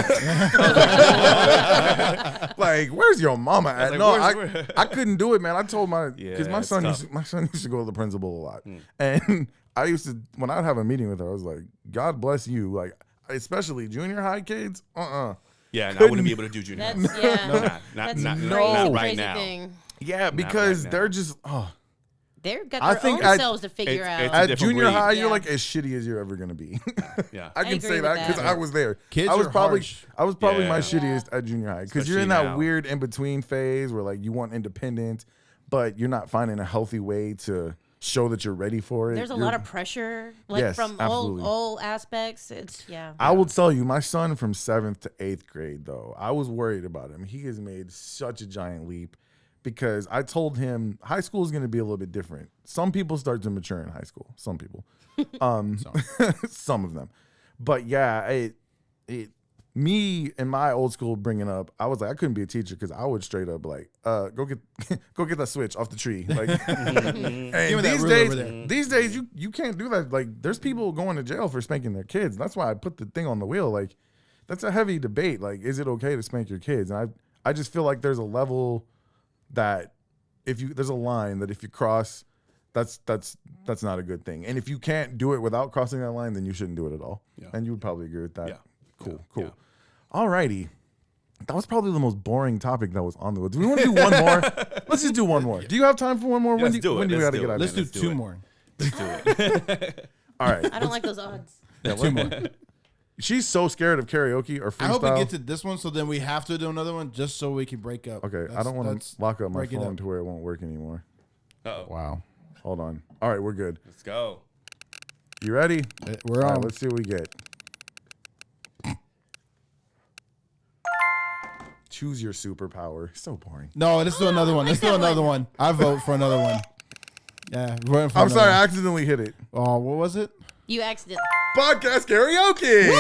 like where's your mama at? Like, No, where's- I couldn't do it, man. I told because my it's son tough. used to go to the principal a lot, and I used to when I'd have a meeting with her, I was like, God bless you, like especially junior high kids. Yeah, and I wouldn't be able to do junior high. That's Not a right crazy now. thing. Yeah, because they're just They've got I their think own selves to figure out. it's a at different junior breed. high, you're Yeah. like as shitty as you're ever gonna be. Yeah. I can agree say with that that. because I was there. Kids I was are probably harsh. my Yeah. shittiest at junior high because you're in Especially that now. weird in between phase where like you want independence, but you're not finding a healthy way to show that you're ready for it. There's a You're- lot of pressure, like Yes, from absolutely. all aspects. It's I will tell you, my son from 7th to 8th grade, though, I was worried about him. He has made such a giant leap because I told him high school is going to be a little bit different. Some people start to mature in high school. Some people, some of them. But yeah, me and my old school bringing up, I was like, I couldn't be a teacher because I would straight up like, go get that switch off the tree. Like, and Give me that ruler over there. these days you can't do that. Like, there's people going to jail for spanking their kids. That's why I put the thing on the wheel. Like, that's a heavy debate. Like, is it okay to spank your kids? And I just feel like there's a level that there's a line that if you cross, that's not a good thing. And if you can't do it without crossing that line, then you shouldn't do it at all. Yeah. And you would probably agree with that. Yeah. Cool. Yeah. Alrighty. That was probably the most boring topic that was on the list. Do we want to do one more? Let's just do one more. Do you have time for one more? Let's do it. When do we Let's got to do get it. out of Let's here? do two more. All right. I don't like those odds. Two more. She's so scared of karaoke or freestyle. I hope we get to this one, so then we have to do another one just so we can break up. Okay, I That's- don't want that's- to lock up my break it phone up. to where it won't work anymore. Wow. Hold on. All right, we're good. Let's go. You ready? We're All on. right, let's see what we get. Choose your superpower. So boring. No, let's do another one. Let's do another one. I vote for another one. Yeah, we're in for I'm another sorry, I one. accidentally hit it. Oh, what was it? You accidentally. Podcast karaoke.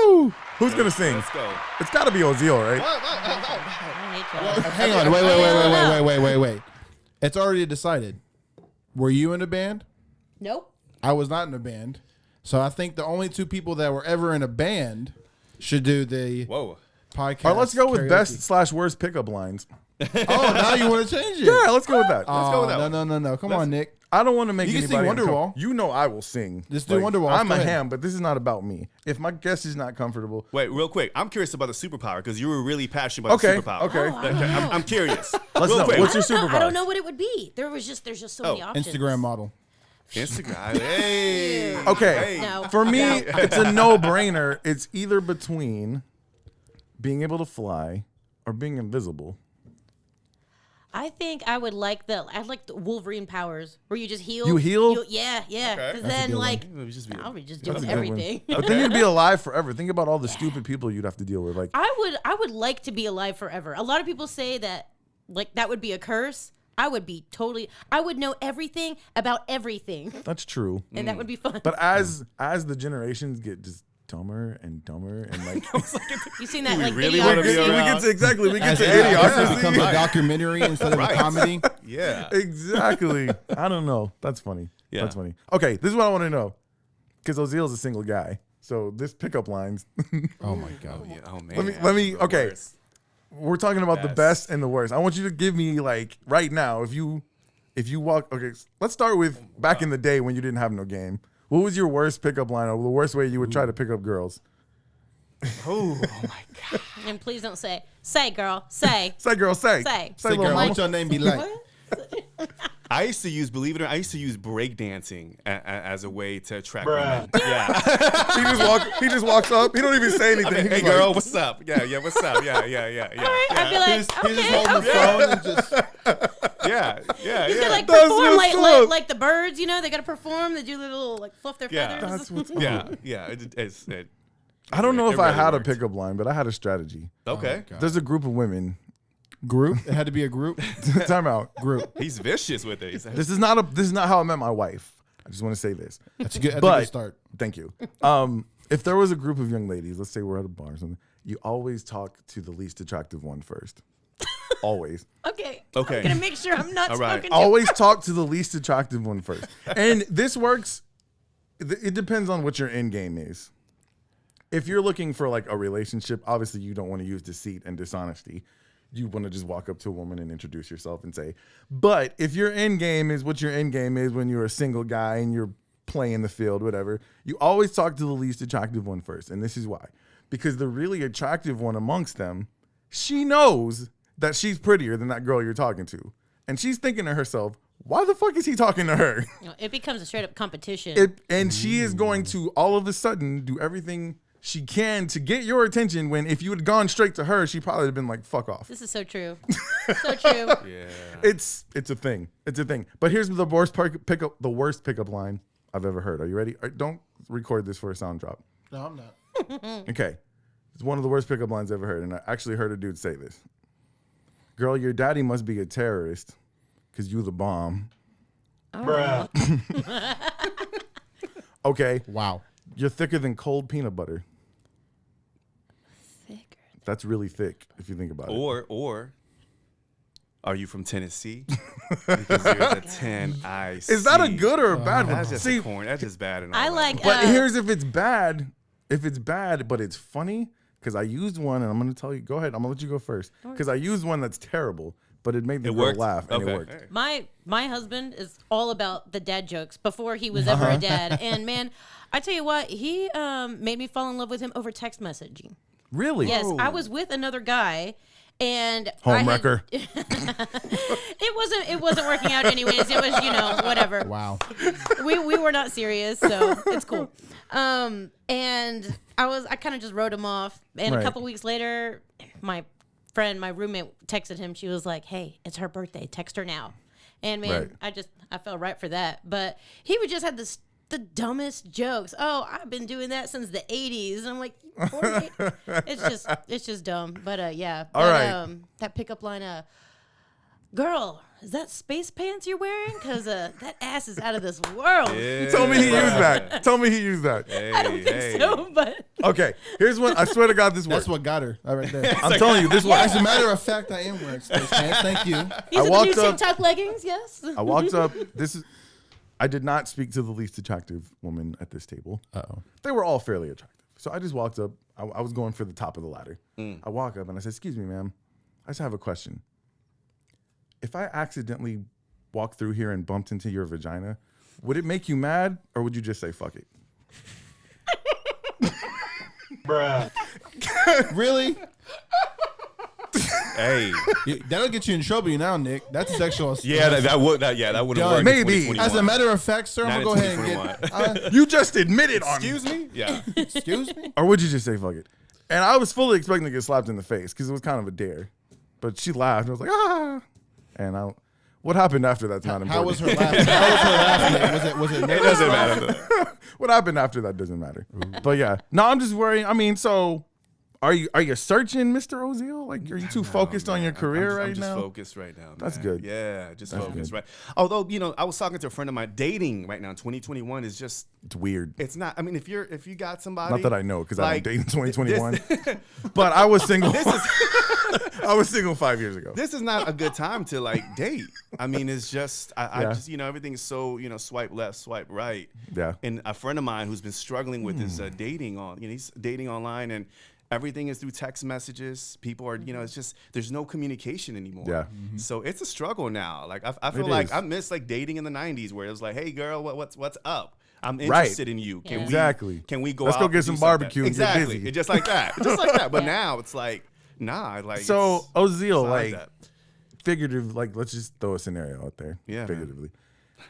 Woo! Who's gonna sing? Let's go. It's got to be Ozeal, right? I hate y'all. Hang on. Wait. It's already decided. Were you in a band? Nope. I was not in a band. So I think the only two people that were ever in a band should do the Whoa. podcast. All right, let's go with karaoke. best/worst pickup lines. Oh, now you want to change it? Yeah, let's go with that. Oh, go with that no. Come on, Nick. I don't want to make You can anybody sing uncomfortable. Wonderwall. You know I will sing. Just do Wonderwall. I'm Go a ahead. ham, but this is not about me. If my guest is not comfortable, Wait, real quick. I'm curious about the superpower because you were really passionate about the superpower. okay. I'm curious. Let's real know. quick. What's your I don't know. superpower? I don't know what it would be. There's just so many options. Instagram model. Instagram. Hey. Okay. No. For me, it's a no-brainer. It's either between being able to fly or being invisible. I think I'd like the Wolverine powers where you just heal. You heal? Yeah. Because That's a then good one. like It would just be- I'll be just That's doing a good one. everything. But then you'd be alive forever. Think about all the stupid people you'd have to deal with. Like, I would like to be alive forever. A lot of people say that like that would be a curse. I would know everything about everything. that's true. And that would be fun. But as the generations get just dumber and dumber and like You seen that like really wanna be idiocracy? around. we get As to it becomes a idiocracy. documentary instead of a comedy. Yeah. Exactly. I don't know. That's funny. Yeah. That's funny. Okay, this is what I want to know. Because Ozeal's a single guy. So this pickup lines, Oh my god. Yeah. Oh man. let me okay. Worse. We're talking about the Best. best and the worst. I want you to give me like right now, if you walk, okay, let's start with back in the day when you didn't have no game. What was your worst pickup line or the worst way you would try to pick up girls? Oh my God. And please don't say girl, say. Say girl, say. Say. Say, little girl, mama. what your name be like? I used to use, believe it or not, I used to use breakdancing as a way to attract women. Yeah. He just walks up. He don't even say anything. Hey, He's hey like, girl, what's up? Yeah, what's up? Yeah. All right, I'd be like, He's just okay, holding the phone and just. Yeah. You could like That's perform what's up. like the birds, you know, they gotta perform, they do the little like fluff their Yeah. feathers. That's what's up. Yeah. I don't know It if I really had a worked. pickup line, but I had a strategy. Okay. There's a group of women. Group? It had to be a group. Time out. Group. He's vicious with it. This is not how I met my wife. I just want to say this. That's a good But start. thank you. If there was a group of young ladies, let's say we're at a bar or something, you always talk to the least attractive one first. Always. Okay. Okay. I'm gonna make sure I'm not All right. talking to Always talk to the least attractive one first. And this works. It depends on what your end game is. If you're looking for like a relationship, obviously you don't want to use deceit and dishonesty. You want to just walk up to a woman and introduce yourself and say, but if your end game is what your end game is when you're a single guy and you're playing the field, whatever, you always talk to the least attractive one first. And this is why. Because the really attractive one amongst them, she knows that she's prettier than that girl you're talking to. And she's thinking to herself, why the fuck is he talking to her? It becomes a straight up competition. And she is going to all of a sudden do everything she can to get your attention, when if you had gone straight to her, she probably would have been like, fuck off. This is so true. So true. Yeah. It's a thing. It's a thing. But here's the worst pickup line I've ever heard. Are you ready? Don't record this for a sound drop. No, I'm not. Okay. It's one of the worst pickup lines I've ever heard. And I actually heard a dude say this. Girl, your daddy must be a terrorist because you the bomb. Bruh. Okay. Wow. You're thicker than cold peanut butter. Thicker. That's really thick if you think about it. Or are you from Tennessee? Because you're the 10 I see. Is that a good or a bad one? That's just a corn. That's just bad. And all I that. like. But here's if it's bad. If it's bad, but it's funny, because I used one, and I'm going to tell you. Go ahead. I'm going to let you go first. Because I used one that's terrible, but it made the girl laugh, and it worked. Right. My husband is all about the dad jokes before he was ever a dad. And man, I tell you what, he made me fall in love with him over text messaging. Really? Yes, I was with another guy, and Homewrecker. it wasn't working out anyways. It was whatever. Wow. We were not serious, so it's cool. And I kind of just wrote him off. And Right. a couple weeks later, my roommate texted him. She was like, "Hey, it's her birthday. Text her now." And man, Right. I fell right for that. But he would just have the dumbest jokes. Oh, I've been doing that since the 80s. And I'm like, 48. It's just dumb. But yeah. All right. That pickup line, girl, is that space pants you're wearing? Because that ass is out of this world. Yeah. Tell me he used that. Tell me he used that. Hey, I don't think so, but Okay, here's one. I swear to God, this works. That's what got her right there. I'm telling you, this works. As a matter of fact, I am wearing space pants. Thank you. these are the walked new up- TikTok leggings, yes? I walked up. I did not speak to the least attractive woman at this table. Uh-oh. They were all fairly attractive. So I just walked up. I was going for the top of the ladder. I walk up and I said, "Excuse me, ma'am. I just have a question. If I accidentally walked through here and bumped into your vagina, would it make you mad, or would you just say fuck it?" Bruh. Really? Hey. That'll get you in trouble now, Nick. That's sexual assault. Yeah, that wouldn't Done. work. in Maybe. 2021. As a matter of fact, sir, I'm Not going to in go ahead and get. You just admitted on Excuse me? Yeah. Excuse me? Or would you just say fuck it? And I was fully expecting to get slapped in the face because it was kind of a dare. But she laughed and I was like, ah. And what happened after that's not important. How was her laughing? How was her laughing? Was it It doesn't matter. Though. What happened after that doesn't matter. But yeah. No, I'm just worrying. I mean, so are you searching, Mr. Ozeal? Like, are you too focused on your career I'm right just now? focused right now. That's man. good. Yeah, just That's focused good. right. Although, I was talking to a friend of mine. Dating right now in 2021 is just. It's weird. It's not. I mean, if you got somebody. Not that I know, because I like, don't date in 2021. But I was single. This is. I was single 5 years ago. This is not a good time to like date. I mean, it's just I Yeah. just everything's so swipe left, swipe right. Yeah. And a friend of mine who's been struggling with his dating on he's dating online and everything is through text messages. People are it's just there's no communication anymore. Yeah. So it's a struggle now. Like I feel It like is. I miss like dating in the 90s where it was like, hey girl, what's up? I'm Right. interested in you. Can Exactly. Can we go? Let's out go and get do some something? barbecue and get Exactly. busy. It's just like that. Just like that. But now it's like nah. Like So, it's- Ozeal, it's like, that. figurative, like, let's just throw a scenario out there. Yeah, man. Figuratively.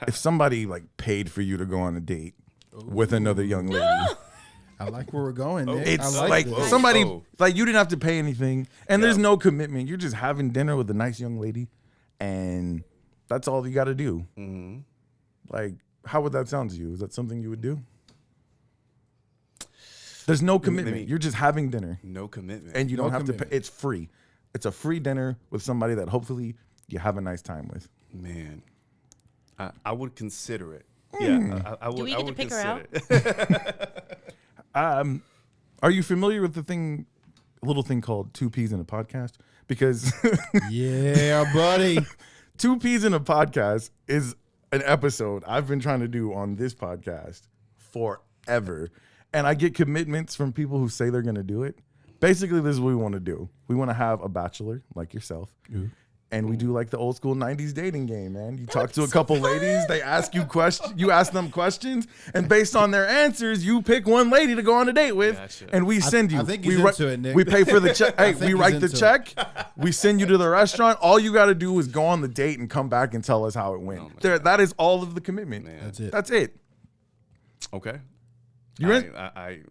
If somebody, like, paid for you to go on a date with another young lady, I like where we're going, Nick. it's I like this. somebody, Oh. like, you didn't have to pay anything, and there's Yeah. no commitment. You're just having dinner with a nice young lady, and that's all you got to do. Mm-hmm. Like, how would that sound to you? Is that something you would do? There's no commitment. You're just having dinner. No commitment. And you No don't have to commitment. pay. It's free. It's a free dinner with somebody that hopefully you have a nice time with. Man, I would consider it. Yeah, I would. Do we I get to would pick her consider it. Are you familiar with a little thing called 2 Peas in a Podcast? Because Yeah, buddy. 2 Peas in a Podcast is an episode I've been trying to do on this podcast forever. And I get commitments from people who say they're going to do it. Basically, this is what we want to do. We want to have a bachelor like yourself. And we do like the old school 90s dating game, man. You talk to a couple ladies, they ask you questions, you ask them questions, and based on their answers, you pick one lady to go on a date with, and we send you. I think he's into it, Nick. We pay for the check. Hey, we write the check. We send you to the restaurant. All you got to do is go on the date and come back and tell us how it went. That is all of the commitment. Man. That's it. That's it. Okay. You in?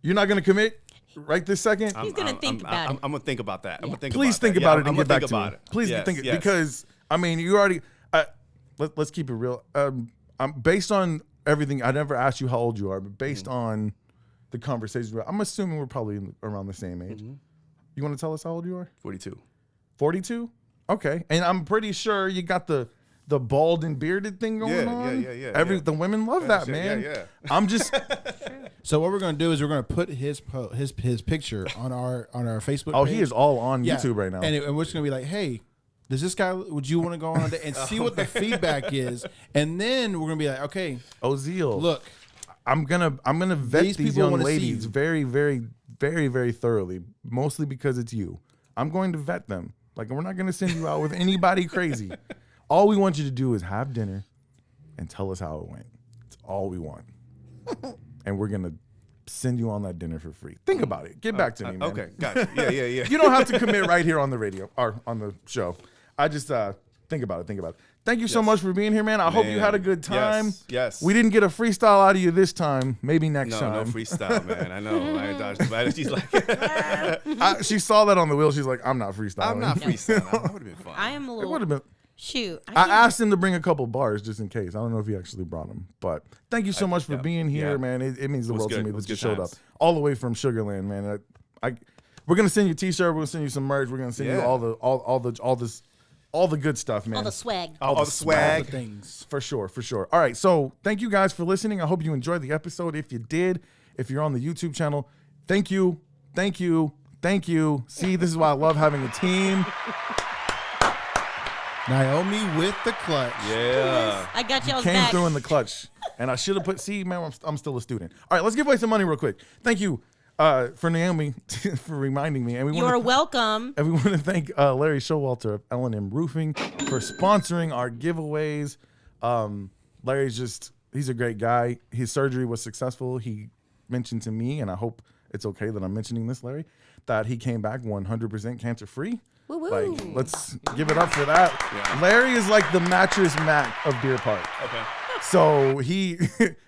You're not going to commit right this second? He's going to think about it. I'm going to think about that. I'm gonna think Please about think that. about Yeah, it and I'm get gonna back think to about me. it. Please Yes, think it yes. because I mean you already. Let's keep it real. I'm based on everything. I never asked you how old you are, but based on the conversations, I'm assuming we're probably around the same age. You want to tell us how old you are? 42. 42. Okay, and I'm pretty sure you got the bald and bearded thing going on. Yeah. The women love that, shit, man. yeah. I'm just. So what we're gonna do is we're gonna put his picture on our Facebook. Oh, page. he is all on Yeah. YouTube right now. and we're just gonna be like, hey, does this guy? Would you want to go on a date and see what the feedback is? And then we're gonna be like, okay, Ozeal, look, I'm gonna vet These these people young wanna see ladies you. very, very, very, very thoroughly. Mostly because it's you. I'm going to vet them. Like we're not gonna send you out with anybody crazy. All we want you to do is have dinner and tell us how it went. It's all we want. And we're gonna send you on that dinner for free. Think about it. Get back to me, man. Okay, gotcha. Yeah. You don't have to commit right here on the radio or on the show. I just think about it. Thank you so much for being here, man. I hope you had a good time. Yes. We didn't get a freestyle out of you this time. Maybe next No time. freestyle, man. I know. I dodged the She's like, She saw that on the wheel. She's like, I'm not freestyling. I'm not freestyling. That would have been fun. I am a It little. would have been. Shoot. I asked him to bring a couple bars just in case. I don't know if he actually brought them, but thank you so much for being here, man. It means the was world to good. me It was that you good showed times. up all the way from Sugarland, man. We're gonna send you a T-shirt. We're gonna send you some merch. We're gonna send you all the good stuff, man. All the swag. all the swag. things. For sure. All right, so thank you guys for listening. I hope you enjoyed the episode. If you did, if you're on the YouTube channel, thank you. See, this is why I love having a team. Naomi with the clutch. Yeah. I got y'all's Came back. through in the clutch, and I should have put. See, man, I'm still a student. All right, let's give away some money real quick. Thank you for Naomi for reminding me. And You're welcome. And we want to thank Larry Showalter of L&M Roofing for sponsoring our giveaways. He's a great guy. His surgery was successful. He mentioned to me, and I hope it's okay that I'm mentioning this, Larry, that he came back 100% cancer-free. Woo-woo. Like, let's give it up for that. Yeah. Larry is like the mattress Mac of Deer Park. Okay. So he,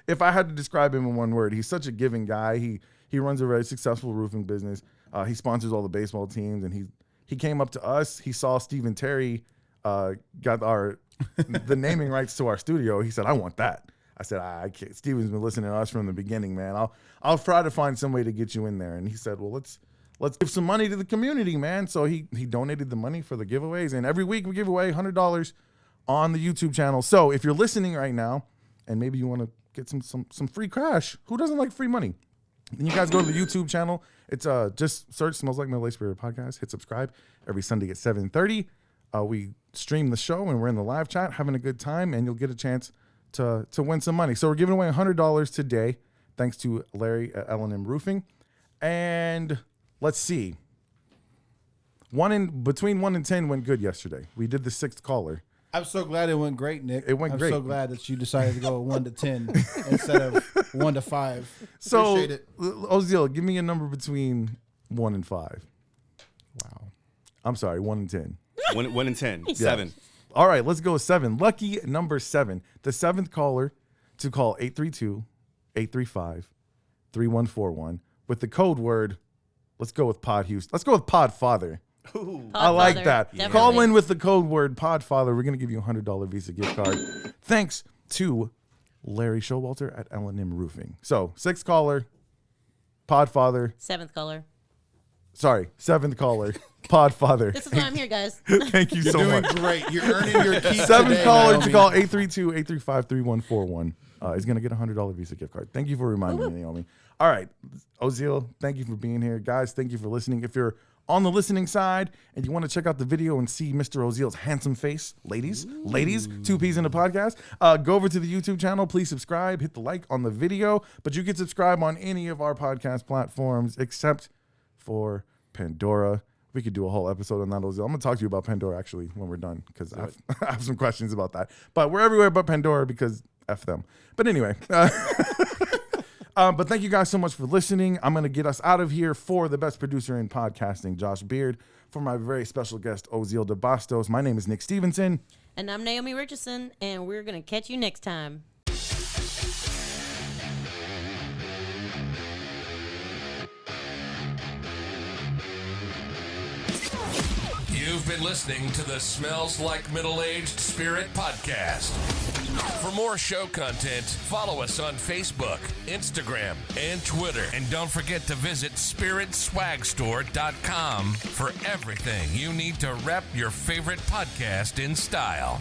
if I had to describe him in one word, he's such a giving guy. He runs a very successful roofing business. He sponsors all the baseball teams, and he came up to us. He saw Stephen Terry got the naming rights to our studio. He said, "I want that." I said, "I can't." Steven's been listening to us from the beginning, man. I'll try to find some way to get you in there. And he said, "Well, let's give some money to the community, man." So he donated the money for the giveaways, and every week we give away $100 on the YouTube channel. So if you're listening right now, and maybe you want to get some free cash, who doesn't like free money? Then you guys go to the YouTube channel. It's just search "Smells Like My Late Spirit" podcast. Hit subscribe every Sunday at 7:30. We stream the show and we're in the live chat having a good time, and you'll get a chance to win some money. So we're giving away $100 today, thanks to Larry at L&M Roofing. And let's see. Between 1 and 10 went good yesterday. We did the 6th caller. I'm so glad it went great, Nick. It went great. I'm so glad that you decided to go 1 to 10 instead of 1 to 5. So, Appreciate it. Ozeal, give me a number between 1 and 5. Wow. I'm sorry, 1 and 10. 1 and 10. 7. All right, let's go with 7. Lucky number 7. The 7th caller to call 832-835-3141 with the code word. Let's go with Pod Houston. Let's go with Podfather. I like that. Definitely. Call in with the code word Podfather. We're going to give you a $100 Visa gift card. Thanks to Larry Showalter at L&M Roofing. So, 6th caller, Podfather. 7th caller. Sorry, 7th caller, Podfather. This is why I'm here, guys. Thank you You're so doing much. great. You're earning your keep 7th today, caller Naomi. to call 832-835-3141 is going to get a $100 Visa gift card. Thank you for reminding me, Naomi. All right, Ozeal, thank you for being here. Guys, thank you for listening. If you're on the listening side and you want to check out the video and see Mr. Ozeal's handsome face, ladies, 2 P's in the podcast, go over to the YouTube channel. Please subscribe, hit the like on the video, but you can subscribe on any of our podcast platforms except for Pandora. We could do a whole episode on that, Ozeal. I'm going to talk to you about Pandora, actually, when we're done, because I have some questions about that. But we're everywhere but Pandora because F them. But anyway. But thank you guys so much for listening. I'm going to get us out of here for the best producer in podcasting, Josh Beard. For my very special guest, Ozeal DeBastos. My name is Nick Stevenson. And I'm Naomi Richardson, and we're going to catch you next time. You've been listening to the Smells Like Middle-Aged Spirit podcast. For more show content, follow us on Facebook, Instagram, and Twitter. And don't forget to visit SpiritSwagStore.com for everything you need to rep your favorite podcast in style.